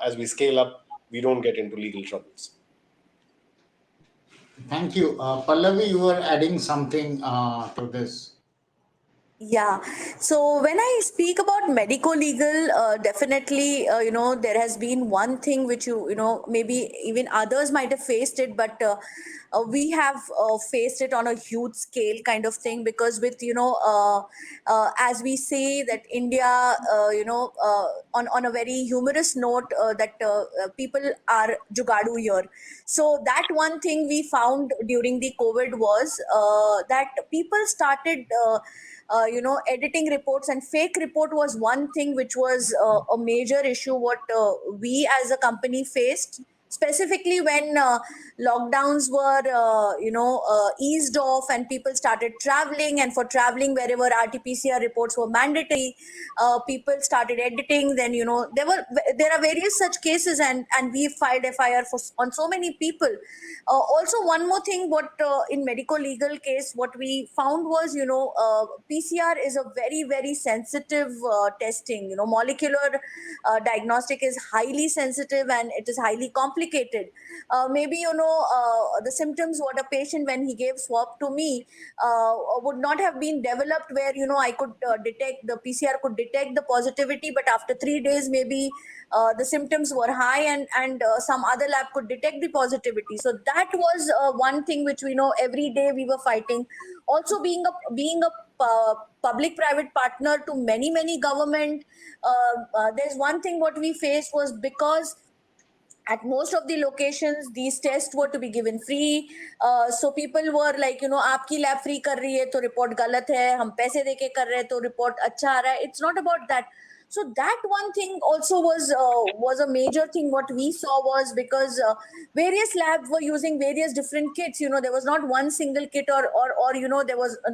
as we scale up, we don't get into legal troubles. Thank you. Pallavi, you were adding something to this. Yeah. So when I speak about medico-legal, definitely, there has been one thing which maybe even others might have faced it, but we have faced it on a huge scale kind of thing, because with, as we say that India, on a very humorous note, that people are jugadu here. So that one thing we found during the COVID was that people started editing reports, and fake report was one thing which was a major issue what we as a company faced, specifically when lockdowns were eased off and people started traveling, and for traveling wherever RT-PCR reports were mandatory, people started editing. Then there are various such cases, and we filed FIR on so many people. Also, one more thing, what in medico legal case what we found was PCR is a very very sensitive testing. Molecular diagnostic is highly sensitive and it is highly complicated. Maybe the symptoms what a patient when he gave swab to me would not have been developed where I could detect, the PCR could detect the positivity, but after 3 days maybe the symptoms were high, and some other lab could detect the positivity. So that was one thing which we know every day we were fighting. Also, being a public private partner to many government, there's one thing what we faced was, because at most of the locations these tests were to be given free, so people were like आपकी lab free कर रही है तो report गलत है, हम पैसे देके कर रहे हैं तो report अच्छा आ रहा है. It's not about that. So that one thing also was a major thing what we saw was, because various labs were using various different kits. There was not one single kit, or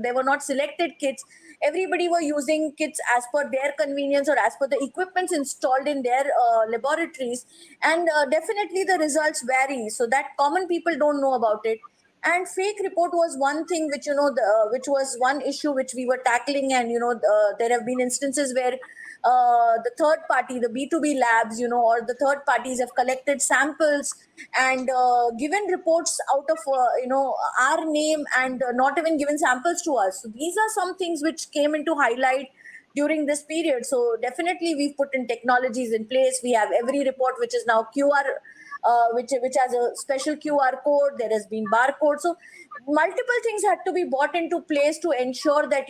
there were not selected kits. Everybody were using kits as per their convenience or as per the equipments installed in their laboratories, and definitely the results vary, so that common people don't know about it. And fake report was one thing which which was one issue which we were tackling. And there have been instances where the third party, the B2B labs, or the third parties have collected samples and given reports out of our name, and not even given samples to us. So these are some things which came into highlight during this period. So definitely we've put in technologies in place. We have every report which is now QR, which has a special QR code. There has been barcode. So multiple things had to be brought into place to ensure that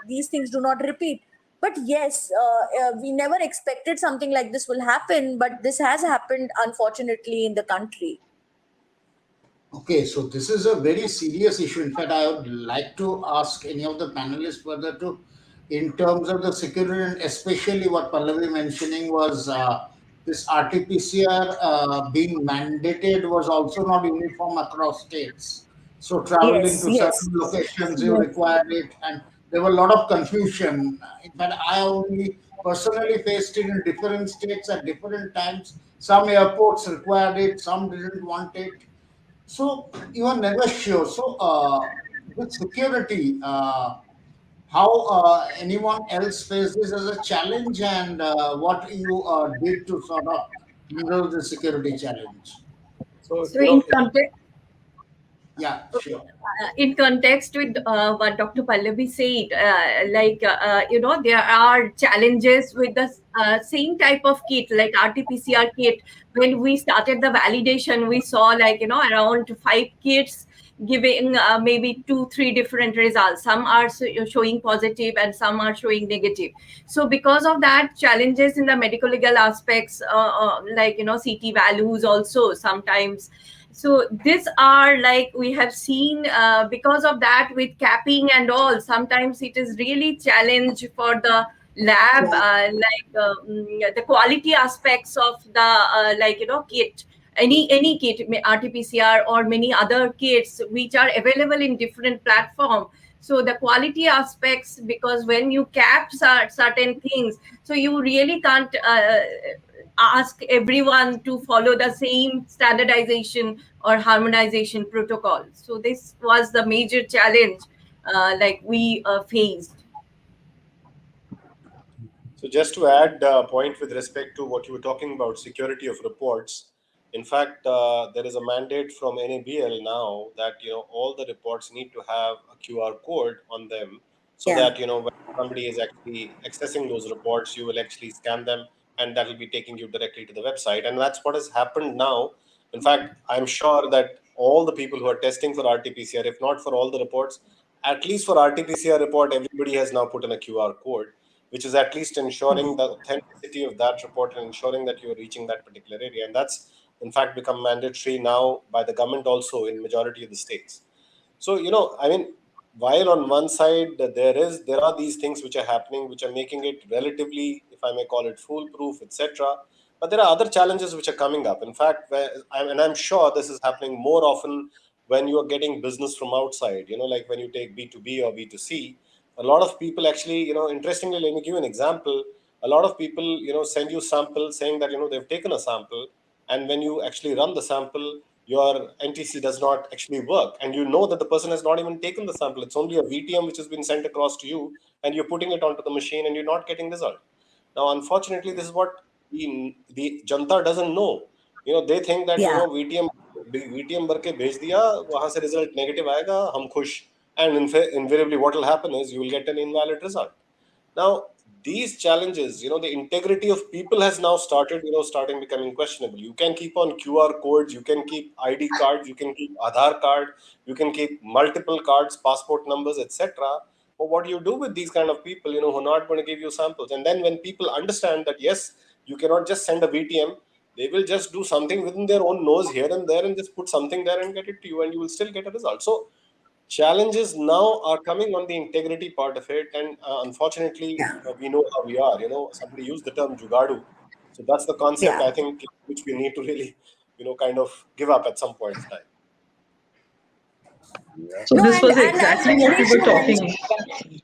these things do not repeat. But yes, we never expected something like this will happen, but this has happened unfortunately in the country. Okay, so this is a very serious issue. In fact, I would like to ask any of the panelists further to, in terms of the security, and especially what Pallavi mentioning was this RT-PCR being mandated was also not uniform across states. So traveling to certain locations, you require it, and there were a lot of confusion. In fact, I only personally faced it in different states at different times. Some airports required it, some didn't want it. So you are never sure. So with security, how anyone else faced this as a challenge, and what you did to sort of handle the security challenge? So, So in context, Yeah, sure. in context with what Dr. Pallavi said, there are challenges with the same type of kit, like RT-PCR kit. When we started the validation, we saw around 5 kits giving maybe 2-3 different results. Some are showing positive and some are showing negative. So because of that, challenges in the medical legal aspects, like CT values also sometimes. So these are, like, we have seen, because of that, with capping and all, sometimes it is really challenge for the lab, the quality aspects of the kit, any kit, RT-PCR or many other kits which are available in different platform. So the quality aspects, because when you cap certain things, so you really can't ask everyone to follow the same standardization or harmonization protocol. So this was the major challenge like we faced. So just to add a point with respect to what you were talking about, security of reports. In fact, there is a mandate from NABL now that all the reports need to have a QR code on them, so Yeah. that when somebody is actually accessing those reports, you will actually scan them, and that will be taking you directly to the website. And that's what has happened now. In fact, I'm sure that all the people who are testing for RT-PCR, if not for all the reports, at least for RT-PCR report, everybody has now put in a QR code, which is at least ensuring the authenticity of that report and ensuring that you're reaching that particular area. And that's in fact become mandatory now by the government also in majority of the states. So, I mean, while on one side there are these things which are happening, which are making it relatively, if I may call it, foolproof, etc. But there are other challenges which are coming up. In fact, and I'm sure this is happening more often when you are getting business from outside, like when you take B2B or B2C, a lot of people actually, interestingly, let me give you an example. A lot of people, send you samples saying that, they've taken a sample, and when you actually run the sample, your NTC does not actually work. And you know that the person has not even taken the sample. It's only a VTM which has been sent across to you, and you're putting it onto the machine and you're not getting result. Now, unfortunately, this is what the Janta doesn't know. They think that, Yeah. VTM भर के भेज दिया, वहां से result negative आएगा, हम खुश. And invariably what will happen is you will get an invalid result. Now, these challenges, the integrity of people has now started becoming questionable. You can keep on QR codes, you can keep ID cards, you can keep Aadhaar card, you can keep multiple cards, passport numbers, etc. But what do you do with these kind of people, who are not going to give you samples? And then when people understand that, yes, you cannot just send a VTM, they will just do something within their own nose here and there and just put something there and get it to you, and you will still get a result. So challenges now are coming on the integrity part of it, and unfortunately, we know how we are. Somebody used the term jugadu, so that's the concept, Yeah. I think, which we need to really, kind of give up at some point in time. So No, this was and as exactly what we Rajneesh were you talking. mentioned,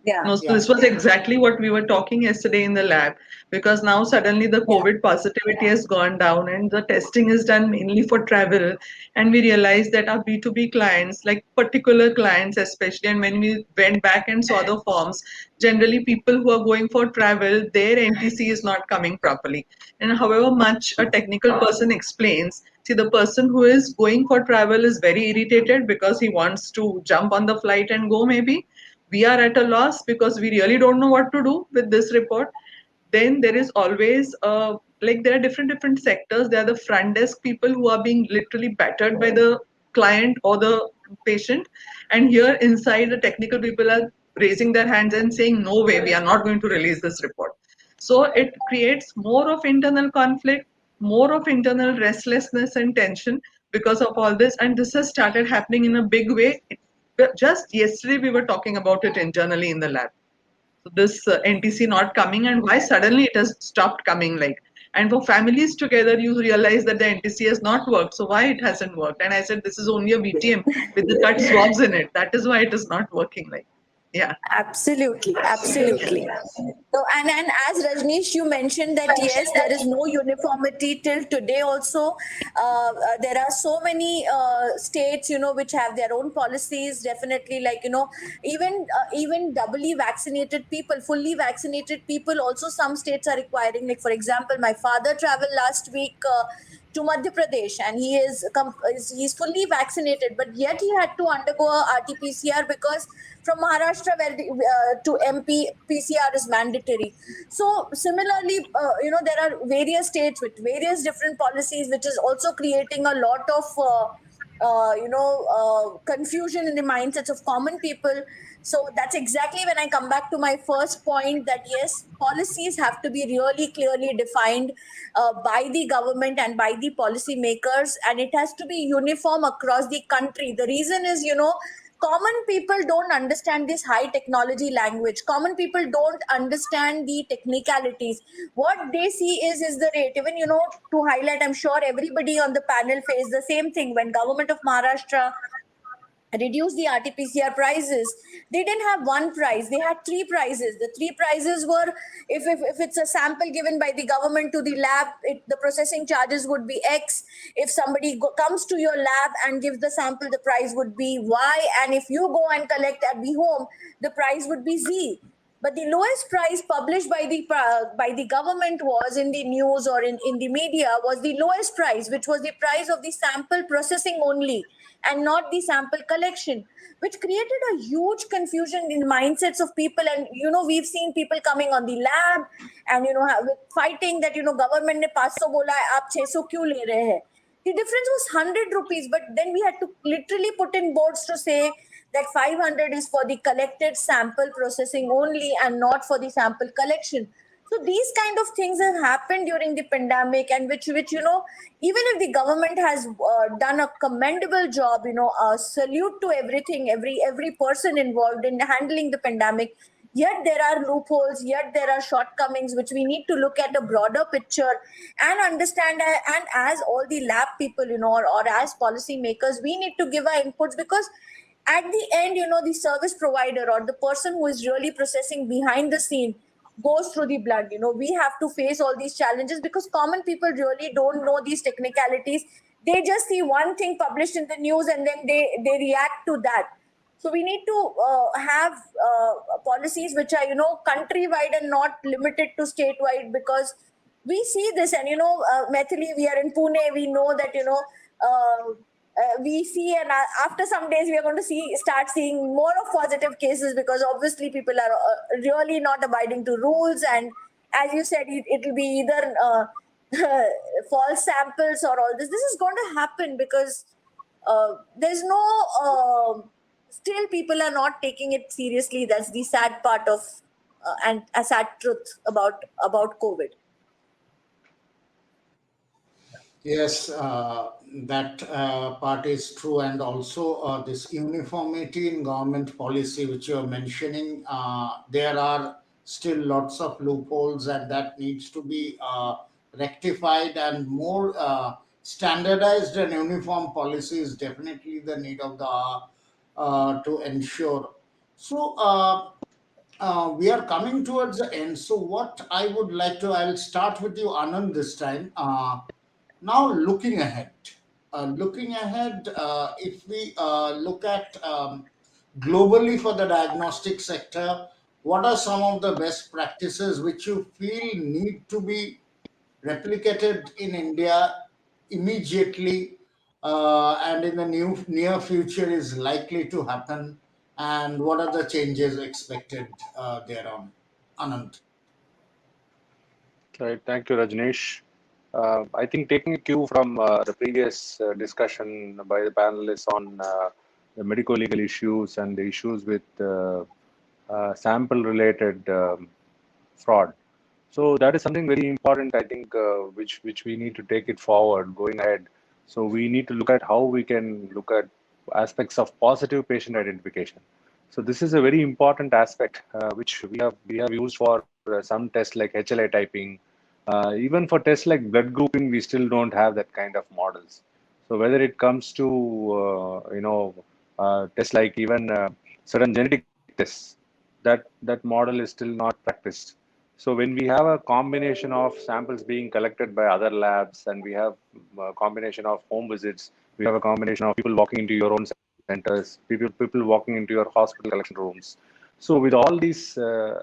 yeah. No, so Yeah. this was exactly what we were talking yesterday in the lab, because now suddenly the COVID positivity has gone down and the testing is done mainly for travel. And we realized that our B2B clients, like particular clients especially, and when we went back and saw the forms, generally people who are going for travel, their NTC is not coming properly. And however much a technical person explains, see, the person who is going for travel is very irritated because he wants to jump on the flight and go maybe. We are at a loss because we really don't know what to do with this report. Then there is always like there are different sectors. There are the front desk people who are being literally battered by the client or the patient, and here inside the technical people are raising their hands and saying, no way, we are not going to release this report. So it creates more of internal conflict, more of internal restlessness and tension because of all this, and this has started happening in a big way. Just yesterday we were talking about it internally in the lab. So this NTC not coming, and why suddenly it has stopped coming, like, and for families together you realize that the NTC has not worked, so why it hasn't worked? And I said this is only a VTM with the cut swabs in it, that is why it is not working. Like, yeah. Absolutely, absolutely. So, and as Rajneesh, you mentioned that yes, there is no uniformity till today. Also, there are so many states, which have their own policies. Definitely, like even doubly vaccinated people, fully vaccinated people, also some states are requiring. Like for example, my father traveled last week to Madhya Pradesh, and he's fully vaccinated, but yet he had to undergo a RT-PCR because from Maharashtra to MP PCR is mandatory. So similarly, there are various states with various different policies, which is also creating a lot of confusion in the mindsets of common people. So that's exactly when I come back to my first point, that yes, policies have to be really clearly defined by the government and by the policy makers, and it has to be uniform across the country. The reason is, common people don't understand this high technology language. Common people don't understand the technicalities. What they see is the rate. Even, to highlight, I'm sure everybody on the panel faced the same thing when government of Maharashtra reduce the RT-PCR prices. They didn't have one price; they had three prices. The three prices were, if it's a sample given by the government to the lab, the processing charges would be X. If somebody comes to your lab and gives the sample, the price would be Y. And if you go and collect at the home, the price would be Z. But the lowest price published by the government was in the news or in the media was the lowest price, which was the price of the sample processing only and not the sample collection, which created a huge confusion in mindsets of people. And we've seen people coming on the lab and fighting that government ne 500 bola hai, aap 600 kyun le rahe hai. The difference was 100 rupees, but then we had to literally put in boards to say that 500 is for the collected sample processing only and not for the sample collection. So these kind of things have happened during the pandemic, and which even if the government has done a commendable job, salute to every person involved in handling the pandemic. Yet there are loopholes, yet there are shortcomings, which we need to look at a broader picture and understand. And as all the lab people, or as policy makers, we need to give our inputs, because at the end, the service provider or the person who is really processing behind the scene goes through the blood. We have to face all these challenges because common people really don't know these technicalities. They just see one thing published in the news and then they react to that. So we need to have policies which are countrywide and not limited to statewide, because we see this. And Maithili, we are in Pune, we know that we see, and after some days we are going to start seeing more of positive cases, because obviously people are really not abiding to rules. And as you said, it will be either false samples or all this is going to happen, because there's no still people are not taking it seriously. That's the sad part of and a sad truth about COVID. Yes, that part is true, and also this uniformity in government policy, which you are mentioning, there are still lots of loopholes, and that needs to be rectified, and more standardized and uniform policy is definitely the need of the hour to ensure. So. We are coming towards the end. So, what I would like to, I'll start with you, Anand, this time. Now, looking ahead, if we look at globally for the diagnostic sector, what are some of the best practices which you feel need to be replicated in India immediately, and in the near future is likely to happen, and what are the changes expected thereon? Anand. Right. Thank you, Rajneesh. I think taking a cue from the previous discussion by the panelists on the medical legal issues and the issues with sample related fraud. So that is something very important, I think, which we need to take it forward going ahead. So we need to look at how we can look at aspects of positive patient identification. So this is a very important aspect which we have used for some tests like HLA typing. Even for tests like blood grouping, we still don't have that kind of models. So whether it comes to tests like even certain genetic tests, that model is still not practiced. So when we have a combination of samples being collected by other labs, and we have a combination of home visits, we have a combination of people walking into your own centers, people walking into your hospital collection rooms. So with all these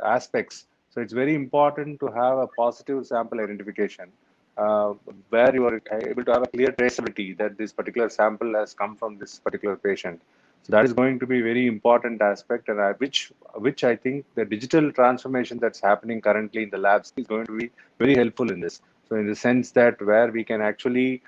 aspects, so it's very important to have a positive sample identification where you are able to have a clear traceability that this particular sample has come from this particular patient. So that is going to be a very important aspect, and which I think the digital transformation that's happening currently in the labs is going to be very helpful in this. So in the sense that where we can actually,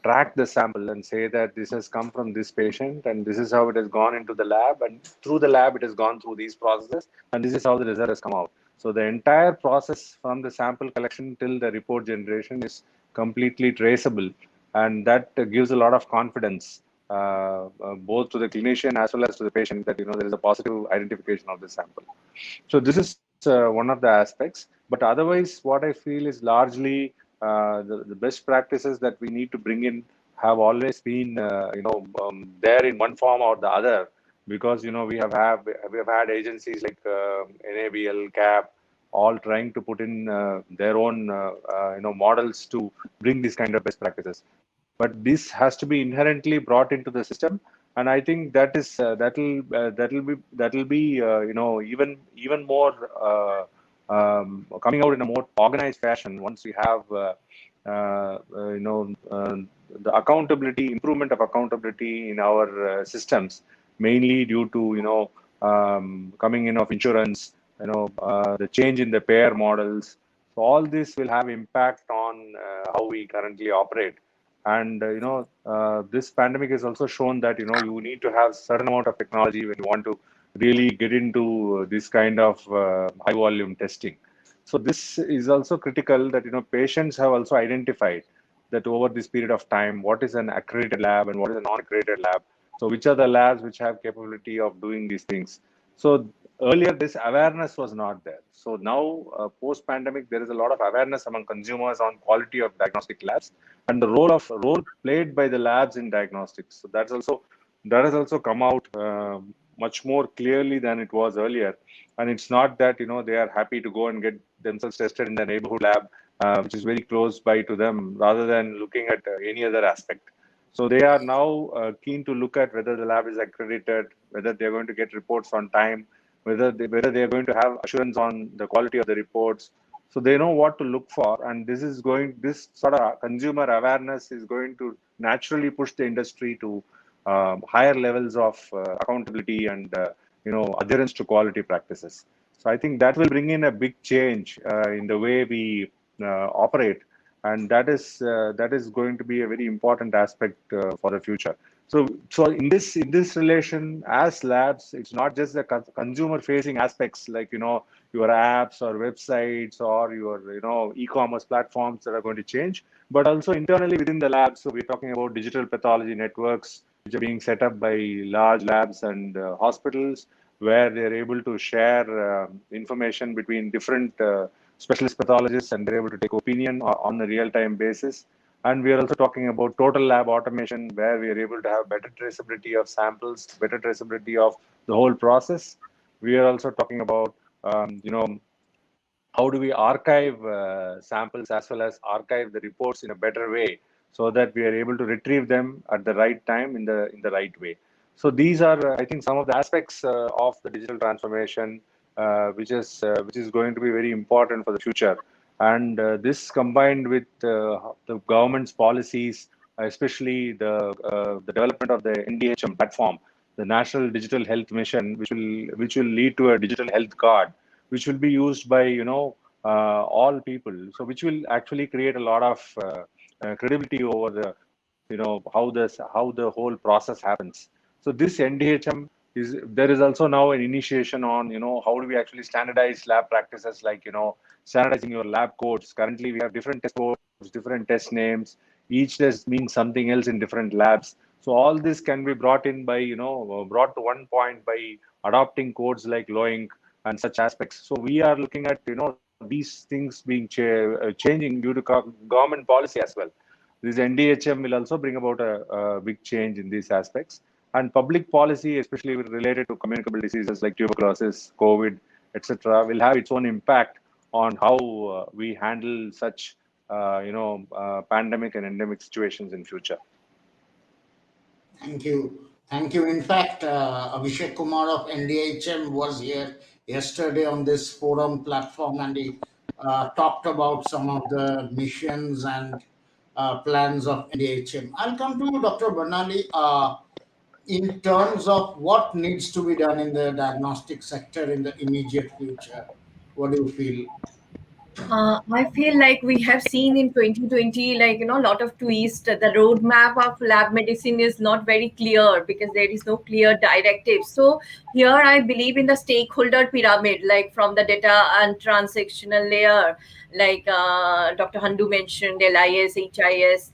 track the sample and say that this has come from this patient and this is how it has gone into the lab, and through the lab it has gone through these processes, and this is how the result has come out. So the entire process from the sample collection till the report generation is completely traceable, and that gives a lot of confidence both to the clinician as well as to the patient that there is a positive identification of the sample. So this is one of the aspects. But otherwise, what I feel is largely the best practices that we need to bring in have always been there in one form or the other, because we have had agencies like NABL, CAP, all trying to put in their own models to bring these kind of best practices. But this has to be inherently brought into the system, and I think that'll be even more coming out in a more organized fashion once we have the accountability, improvement of accountability in our systems, mainly due to coming in of insurance, the change in the payer models. So all this will have impact on how we currently operate. And this pandemic has also shown that you need to have certain amount of technology when you want to really get into this kind of high volume testing. So this is also critical, that patients have also identified that over this period of time, what is an accredited lab and what is a non-accredited lab. So which are the labs which have capability of doing these things. So earlier this awareness was not there. So now post pandemic, there is a lot of awareness among consumers on quality of diagnostic labs and the role played by the labs in diagnostics. So that has also come out much more clearly than it was earlier. And it's not that they are happy to go and get themselves tested in the neighborhood lab, which is very close by to them, rather than looking at any other aspect. So they are now keen to look at whether the lab is accredited, whether they're going to get reports on time, whether they are going to have assurance on the quality of the reports. So they know what to look for, and this sort of consumer awareness is going to naturally push the industry to higher levels of accountability and adherence to quality practices. So I think that will bring in a big change in the way we operate, and that is going to be a very important aspect for the future. So in this relation, as labs, it's not just the consumer facing aspects like your apps or websites or your e-commerce platforms that are going to change, but also internally within the labs. So we're talking about digital pathology networks which are being set up by large labs and hospitals, where they're able to share information between different specialist pathologists, and they're able to take opinion on a real-time basis. And we are also talking about total lab automation, where we are able to have better traceability of samples, better traceability of the whole process. We are also talking about, how do we archive samples as well as archive the reports in a better way, so that we are able to retrieve them at the right time in the right way. So these are, I think, some of the aspects of the digital transformation, which is going to be very important for the future. And this combined with the government's policies, especially the development of the NDHM platform, the National Digital Health Mission, which will lead to a digital health card, which will be used by all people. So which will actually create a lot of credibility over the how the whole process happens. So this NDHM there is also now an initiation on how do we actually standardize lab practices, like standardizing your lab codes. Currently we have different test codes, different test names. Each test means something else in different labs. So all this can be brought in by brought to one point by adopting codes like LOINC and such aspects. So we are looking at these things being changing due to government policy as well. This NDHM will also bring about a big change in these aspects. And public policy, especially related to communicable diseases like tuberculosis, COVID, etc., will have its own impact on how we handle such pandemic and endemic situations in future. Thank you. Thank you. In fact, Abhishek Kumar of NDHM was here yesterday on this forum platform, and he talked about some of the missions and plans of NDHM. I'll come to Dr. Bernali in terms of what needs to be done in the diagnostic sector in the immediate future. What do you feel? I feel like we have seen in 2020, like, a lot of twists. The roadmap of lab medicine is not very clear because there is no clear directive. So here I believe in the stakeholder pyramid, like from the data and transactional layer, like Dr. Handu mentioned, LIS, HIS,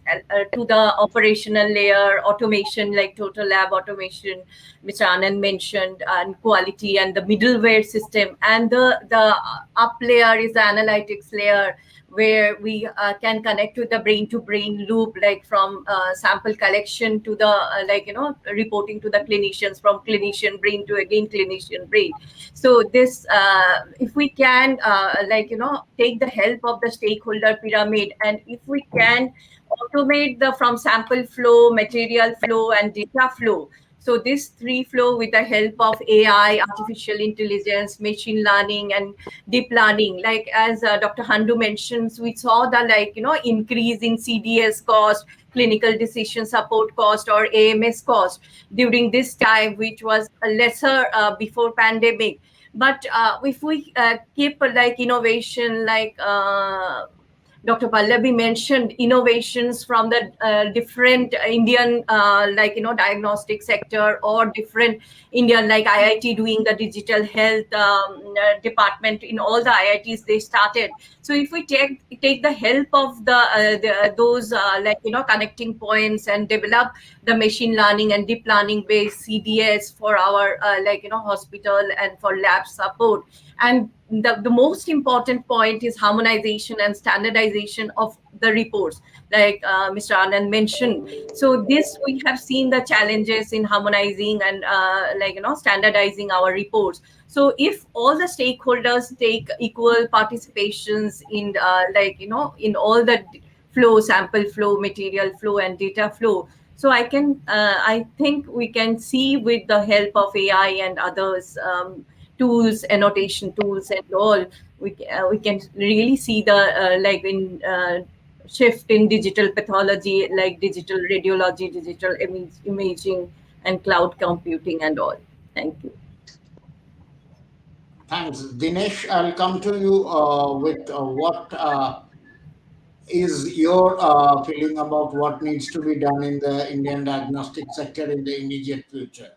to the operational layer, automation, like total lab automation, Mr. Anand mentioned, and quality, and the middleware system, and the up layer is the analytics layer, where we can connect to the brain to brain loop, like from sample collection to the reporting to the clinicians, from clinician brain to again clinician brain. So this, if we can take the help of the stakeholder pyramid, and if we can automate the from sample flow, material flow, and data flow. So this three flow with the help of AI, artificial intelligence, machine learning, and deep learning. Like as Dr. Handu mentions, we saw the increase in CDS cost, clinical decision support cost, or AMS cost during this time, which was lesser before pandemic. But if we keep innovation, Dr. Pallavi mentioned, innovations from the different Indian, diagnostic sector, or different Indian, like IIT doing the digital health department in all the IITs they started. So if we take the help of those connecting points and develop the machine learning and deep learning based CDS for our hospital and for lab support. And the most important point is harmonization and standardization of the reports, like Mr. Anand mentioned. So this, we have seen the challenges in harmonizing and standardizing our reports. So if all the stakeholders take equal participations in in all the flow, sample flow, material flow, and data flow, so I think we can see, with the help of AI and others, tools, annotation tools, and all, we can really see the shift in digital pathology, like digital radiology, digital imaging, and cloud computing, and all. Thank you. Thanks. Dinesh, I'll come to you with what is your feeling about what needs to be done in the Indian diagnostic sector in the immediate future.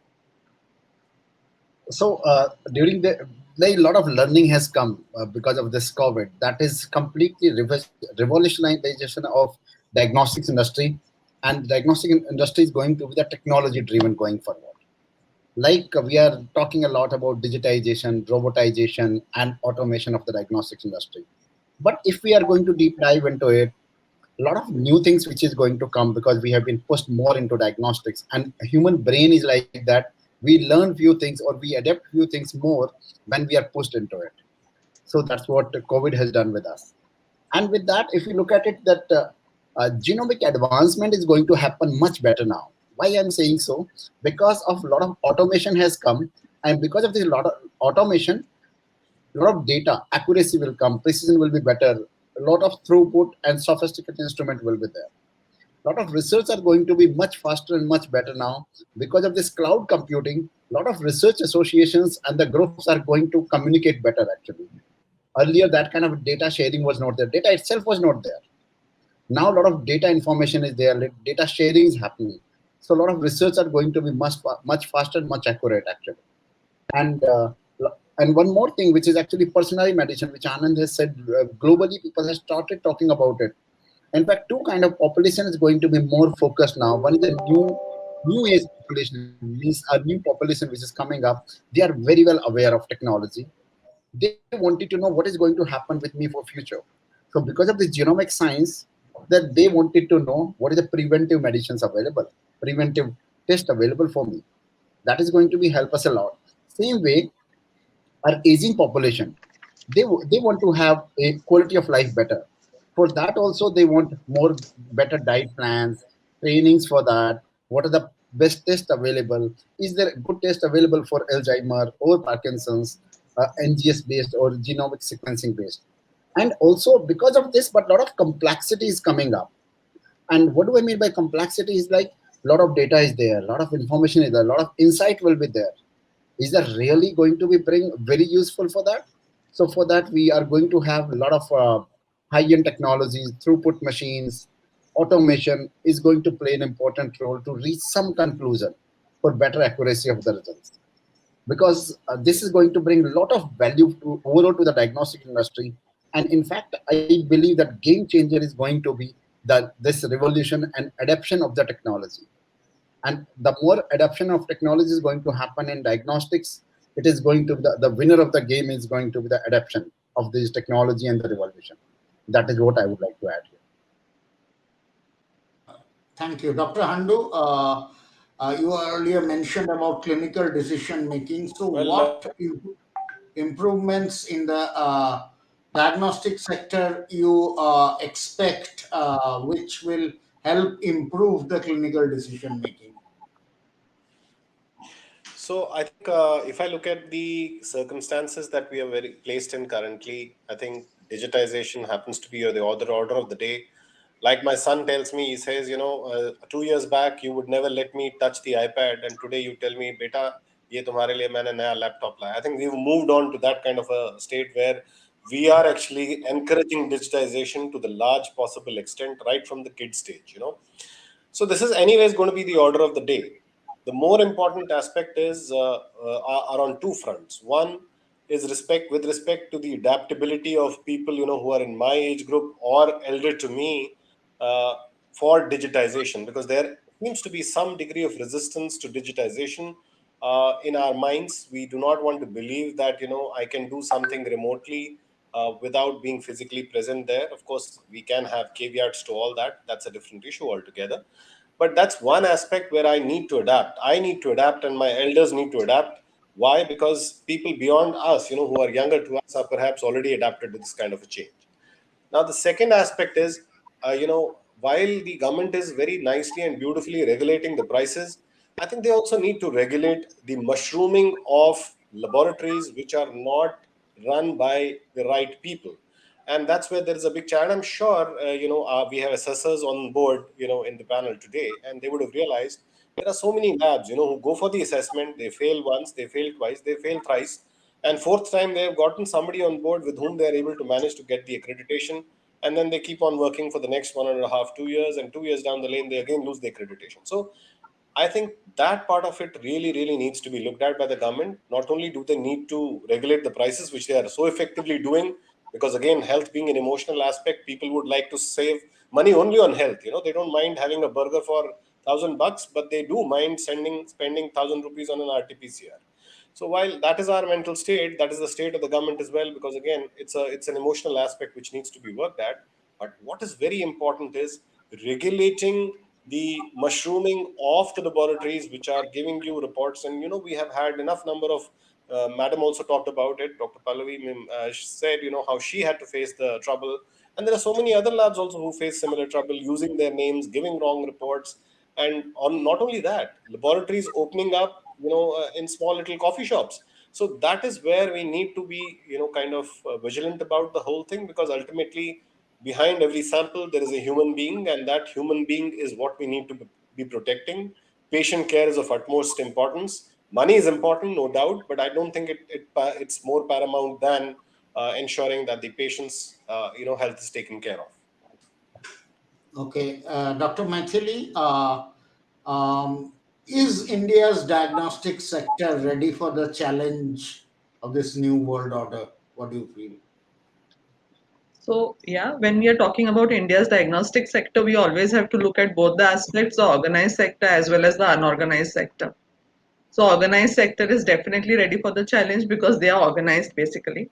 So during the like, a lot of learning has come because of this COVID. That is completely revolutionization of diagnostics industry, and diagnostic industry is going to be the technology driven going forward. Like we are talking a lot about digitization, robotization, and automation of the diagnostics industry. But if we are going to deep dive into it, a lot of new things which is going to come, because we have been pushed more into diagnostics, and human brain is like that. We learn few things or we adapt few things more when we are pushed into it. So that's what COVID has done with us. And with that, if you look at it, that genomic advancement is going to happen much better now. Why I'm saying so? Because of a lot of automation has come, and because of this lot of automation, a lot of data accuracy will come, precision will be better, a lot of throughput and sophisticated instrument will be there. A lot of research are going to be much faster and much better now because of this cloud computing. A lot of research associations and the groups are going to communicate better actually. Earlier, that kind of data sharing was not there. Data itself was not there. Now a lot of data information is there. Data sharing is happening. So a lot of research are going to be much faster and much accurate actually. And one more thing, which is actually personalized medicine, which Anand has said, globally people have started talking about it. In fact, two kind of population is going to be more focused now. One is the new age population, means a new population which is coming up. They are very well aware of technology. They wanted to know what is going to happen with me for future. So because of this genomic science, that they wanted to know what is the preventive medicines available, preventive test available for me. That is going to be help us a lot. Same way, our aging population, they want to have a quality of life better. For that also, they want more better diet plans, trainings for that. What are the best tests available? Is there a good test available for Alzheimer or Parkinson's, NGS based or genomic sequencing based? And also because of this, but a lot of complexity is coming up. And what do I mean by complexity is like a lot of data is there, a lot of information is there, a lot of insight will be there. Is that really going to be very useful for that? So for that, we are going to have a lot of high-end technologies, throughput machines, automation is going to play an important role to reach some conclusion for better accuracy of the results. Because this is going to bring a lot of value to overall to the diagnostic industry. And in fact, I believe that game changer is going to be this revolution and adoption of the technology. And the more adoption of technology is going to happen in diagnostics, it is going to be the winner of the game is going to be the adoption of this technology and the revolution. That is what I would like to add here. Thank you. Dr. Handu, you earlier mentioned about clinical decision making. So, Well, what improvements in the diagnostic sector you expect, which will help improve the clinical decision making? So I think if I look at the circumstances that we are very placed in currently, I think digitization happens to be the order of the day. Like my son tells me, he says, 2 years back you would never let me touch the iPad, and today you tell me, "Beta, ये तुम्हारे लिए मैंने नया laptop लाया." I think we've moved on to that kind of a state where we are actually encouraging digitization to the large possible extent right from the kid stage. So this is anyways going to be the order of the day. The more important aspect is are on two fronts. One is with respect to the adaptability of people who are in my age group or elder to me uh, for digitization, because there seems to be some degree of resistance to digitization in our minds. We do not want to believe that I can do something remotely without being physically present there. Of course, we can have caveats to all that. That's a different issue altogether. But that's one aspect where I need to adapt. I need to adapt, and my elders need to adapt. Why? Because people beyond us, who are younger to us, are perhaps already adapted to this kind of a change. Now, the second aspect is, while the government is very nicely and beautifully regulating the prices, I think they also need to regulate the mushrooming of laboratories which are not run by the right people. And that's where there is a big challenge. I'm sure, we have assessors on board, in the panel today, and they would have realized there are so many labs, who go for the assessment, they fail once, they fail twice, they fail thrice, and fourth time they have gotten somebody on board with whom they are able to manage to get the accreditation, and then they keep on working for the next 1.5 2 years, and 2 years down the lane they again lose the accreditation. So I think that part of it really, really needs to be looked at by the government. Not only do they need to regulate the prices, which they are so effectively doing, because again, health being an emotional aspect, people would like to save money only on health. They don't mind having a burger for $1,000, but they do mind spending 1,000 rupees on an RT-PCR. So while that is our mental state, that is the state of the government as well, because again, it's an emotional aspect which needs to be worked at. But what is very important is regulating the mushrooming of the laboratories which are giving you reports. And we have had enough number of madam also talked about it. Dr. Pallavi said how she had to face the trouble, and there are so many other labs also who face similar trouble using their names, giving wrong reports. And on not only that, laboratories opening up in small little coffee shops. So that is where we need to be kind of vigilant about the whole thing, because ultimately behind every sample there is a human being, and that human being is what we need to be protecting. Patient care is of utmost importance. Money is important, no doubt, but I don't think it's more paramount than ensuring that the patient's health is taken care of. Okay, Dr. Maithili, is India's diagnostic sector ready for the challenge of this new world order? What do you feel? So, yeah, when we are talking about India's diagnostic sector, we always have to look at both the aspects, the organized sector as well as the unorganized sector. So, organized sector is definitely ready for the challenge because they are organized basically.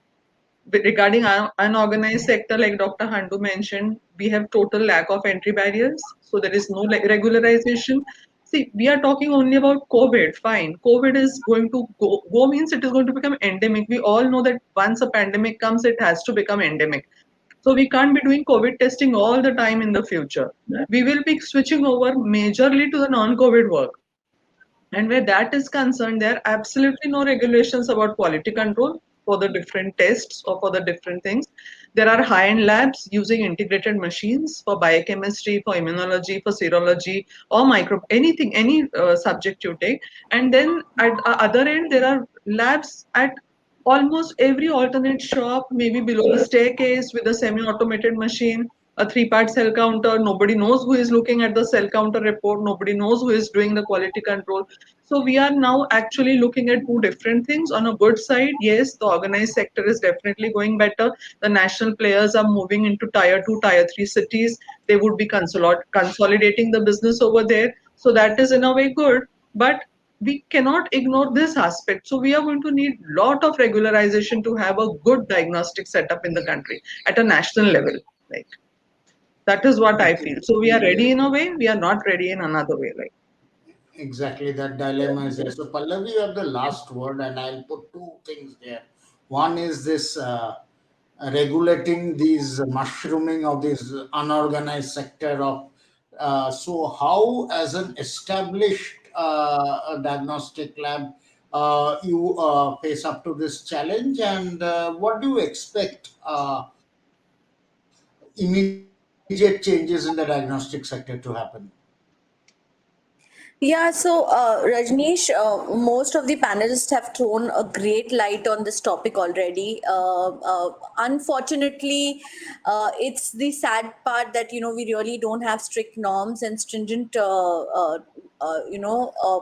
But regarding unorganized sector, like Dr. Handu mentioned, we have total lack of entry barriers. So, there is no regularization. See, we are talking only about COVID, fine. COVID is going to go means it is going to become endemic. We all know that once a pandemic comes, it has to become endemic. So we can't be doing COVID testing all the time in the future. We will be switching over majorly to the non-COVID work. And where that is concerned, there are absolutely no regulations about quality control for the different tests or for the different things. There are high-end labs using integrated machines for biochemistry, for immunology, for serology, or micro anything, any subject you take. And then at the other end, there are labs at almost every alternate shop, maybe below the staircase with a semi-automated machine, a three-part cell counter. Nobody knows who is looking at the cell counter report. Nobody knows who is doing the quality control. So we are now actually looking at two different things. On a good side, yes, the organized sector is definitely going better. The national players are moving into tier 2, tier 3 cities. They would be consolidating the business over there. So that is in a way good. But we cannot ignore this aspect. So we are going to need lot of regularization to have a good diagnostic setup in the country at a national level. Like that is what I feel. So we are ready in a way, we are not ready in another way. Like Exactly, that dilemma is there. So, Pallavi, you have the last word, and I'll put two things there. One is this regulating these mushrooming of this unorganized sector of. So, how, as an established diagnostic lab, you face up to this challenge, and what do you expect immediate changes in the diagnostic sector to happen? Yeah, so Rajneesh, most of the panelists have thrown a great light on this topic already. Unfortunately, it's the sad part that we really don't have strict norms and stringent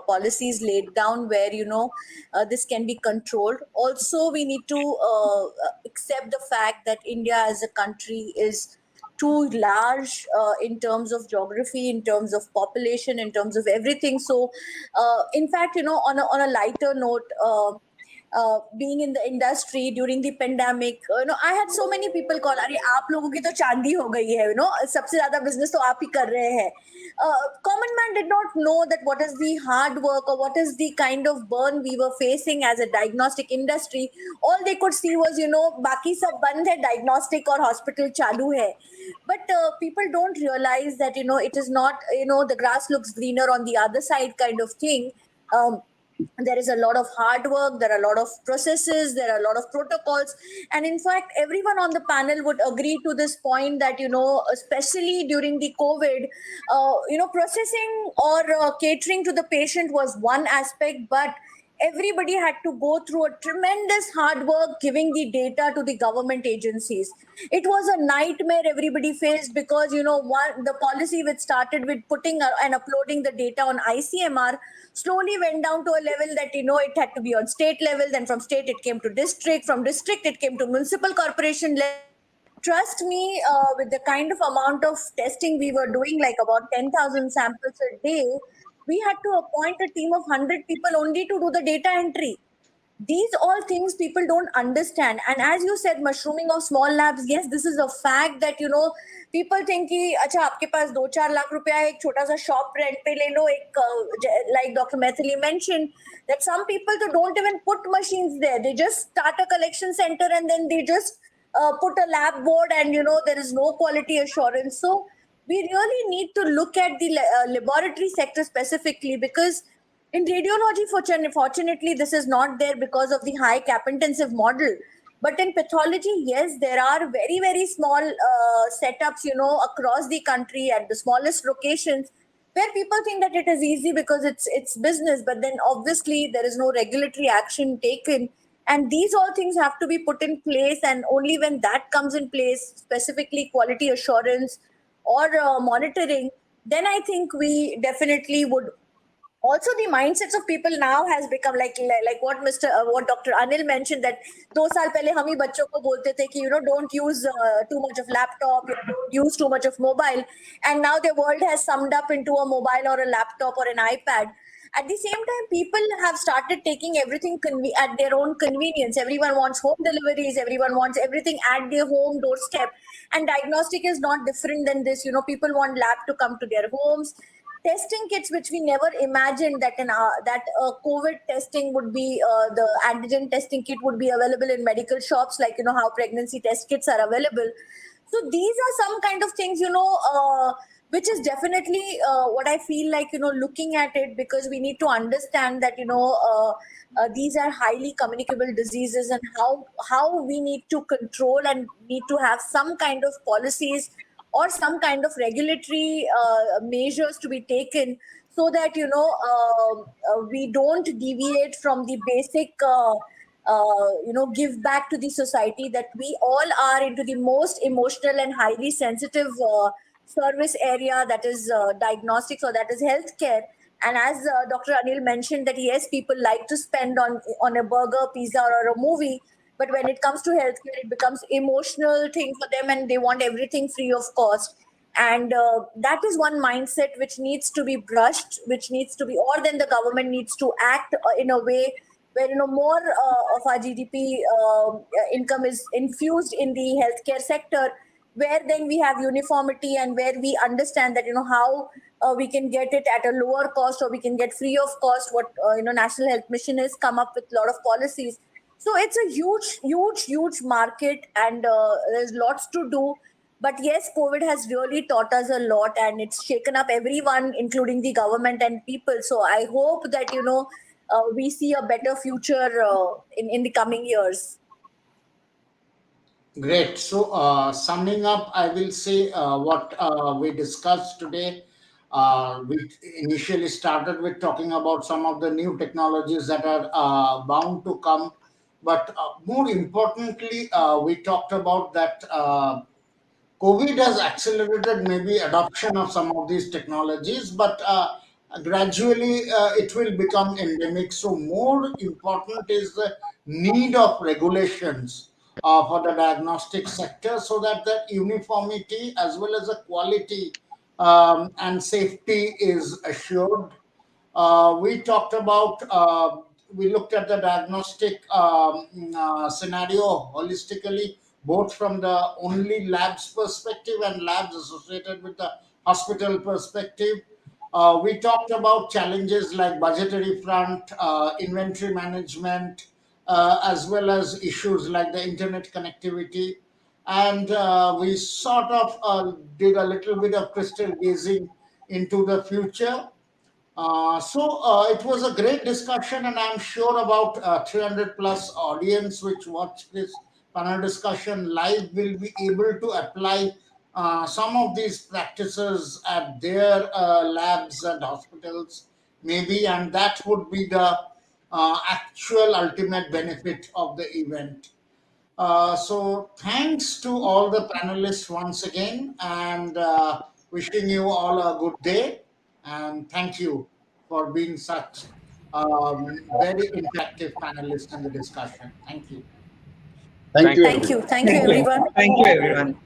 policies laid down where this can be controlled. Also, we need to accept the fact that India as a country is too large in terms of geography, in terms of population, in terms of everything. So, in fact, on a lighter note, being in the industry during the pandemic, I had so many people call, "अरे आप लोगों की तो चांदी हो गई है, सबसे ज़्यादा business तो आप ही कर रहे हैं." Common man did not know that what is the hard work or what is the kind of burn we were facing as a diagnostic industry. All they could see was, बाकी सब बंद है, diagnostic और hospital चालू है. But people don't realize that, it is not, the grass looks greener on the other side kind of thing. There is a lot of hard work, there are a lot of processes, there are a lot of protocols, and in fact everyone on the panel would agree to this point that especially during the COVID, processing or catering to the patient was one aspect, but everybody had to go through a tremendous hard work giving the data to the government agencies. It was a nightmare everybody faced because the policy which started with putting and uploading the data on ICMR slowly went down to a level that it had to be on state level, then from state it came to district, from district it came to municipal corporation level. Trust me, with the kind of amount of testing we were doing, like about 10,000 samples a day, we had to appoint a team of 100 people only to do the data entry. These all things people don't understand. And as you said, mushrooming of small labs, yes, this is a fact that people think कि अच्छा आपके पास 2-4 लाख रुपया है, एक छोटा सा shop rent पे ले लो, एक like Dr. Maithili mentioned that some people don't even put machines there. They just start a collection center and then they just put a lab board, and there is no quality assurance. So we really need to look at the laboratory sector specifically, because in radiology, fortunately, this is not there because of the high cap intensive model. But in pathology, yes, there are very, very small setups, across the country at the smallest locations, where people think that it is easy because it's business. But then obviously there is no regulatory action taken. And these all things have to be put in place. And only when that comes in place, specifically quality assurance or monitoring, then I think we definitely would. Also, the mindsets of people now has become like what Dr. Anil mentioned, that 2 साल पहले हम ही बच्चों को बोलते थे कि don't use too much of laptop, don't use too much of mobile, and now the world has summed up into a mobile or a laptop or an iPad. At the same time, people have started taking everything at their own convenience. Everyone wants home deliveries, everyone wants everything at their home doorstep, and diagnostic is not different than this. People want lab to come to their homes. Testing kits, which we never imagined that COVID testing would be, the antigen testing kit would be available in medical shops, like how pregnancy test kits are available. So these are some kind of things, which is definitely what I feel like, looking at it, because we need to understand that these are highly communicable diseases, and how we need to control and need to have some kind of policies or some kind of regulatory measures to be taken, so that we don't deviate from the basic give back to the society, that we all are into the most emotional and highly sensitive service area, that is diagnostics, or that is healthcare. And as Dr. Anil mentioned, that yes, people like to spend on a burger, pizza, or a movie, but when it comes to healthcare, it becomes emotional thing for them, and they want everything free of cost. And that is one mindset which needs to be brushed, which needs to be, or then the government needs to act in a way where more of our GDP income is infused in the healthcare sector, where then we have uniformity, and where we understand that how we can get it at a lower cost, or we can get free of cost. What National Health Mission has come up with a lot of policies. So it's a huge market, and there's lots to do. But yes, COVID has really taught us a lot, and it's shaken up everyone, including the government and people. So I hope that we see a better future in the coming years. Great. So, summing up, I will say what we discussed today. We initially started with talking about some of the new technologies that are bound to come, but more importantly, we talked about that COVID has accelerated maybe adoption of some of these technologies, but gradually it will become endemic. So, more important is the need of regulations for the diagnostic sector, so that the uniformity as well as the quality and safety is assured. We talked about, we looked at the diagnostic scenario holistically, both from the only labs perspective and labs associated with the hospital perspective. We talked about challenges like budgetary front, inventory management, as well as issues like the internet connectivity. And we sort of did a little bit of crystal gazing into the future. It was a great discussion, and I'm sure about 300 plus audience which watch this panel discussion live will be able to apply some of these practices at their labs and hospitals, maybe, and that would be the actual ultimate benefit of the event. So, thanks to all the panelists once again, and wishing you all a good day. And thank you for being such very interactive panelists in the discussion. Thank you. Thank Thank you, you. Thank everyone. you. Thank you, Thank you. everyone. Thank you, everyone.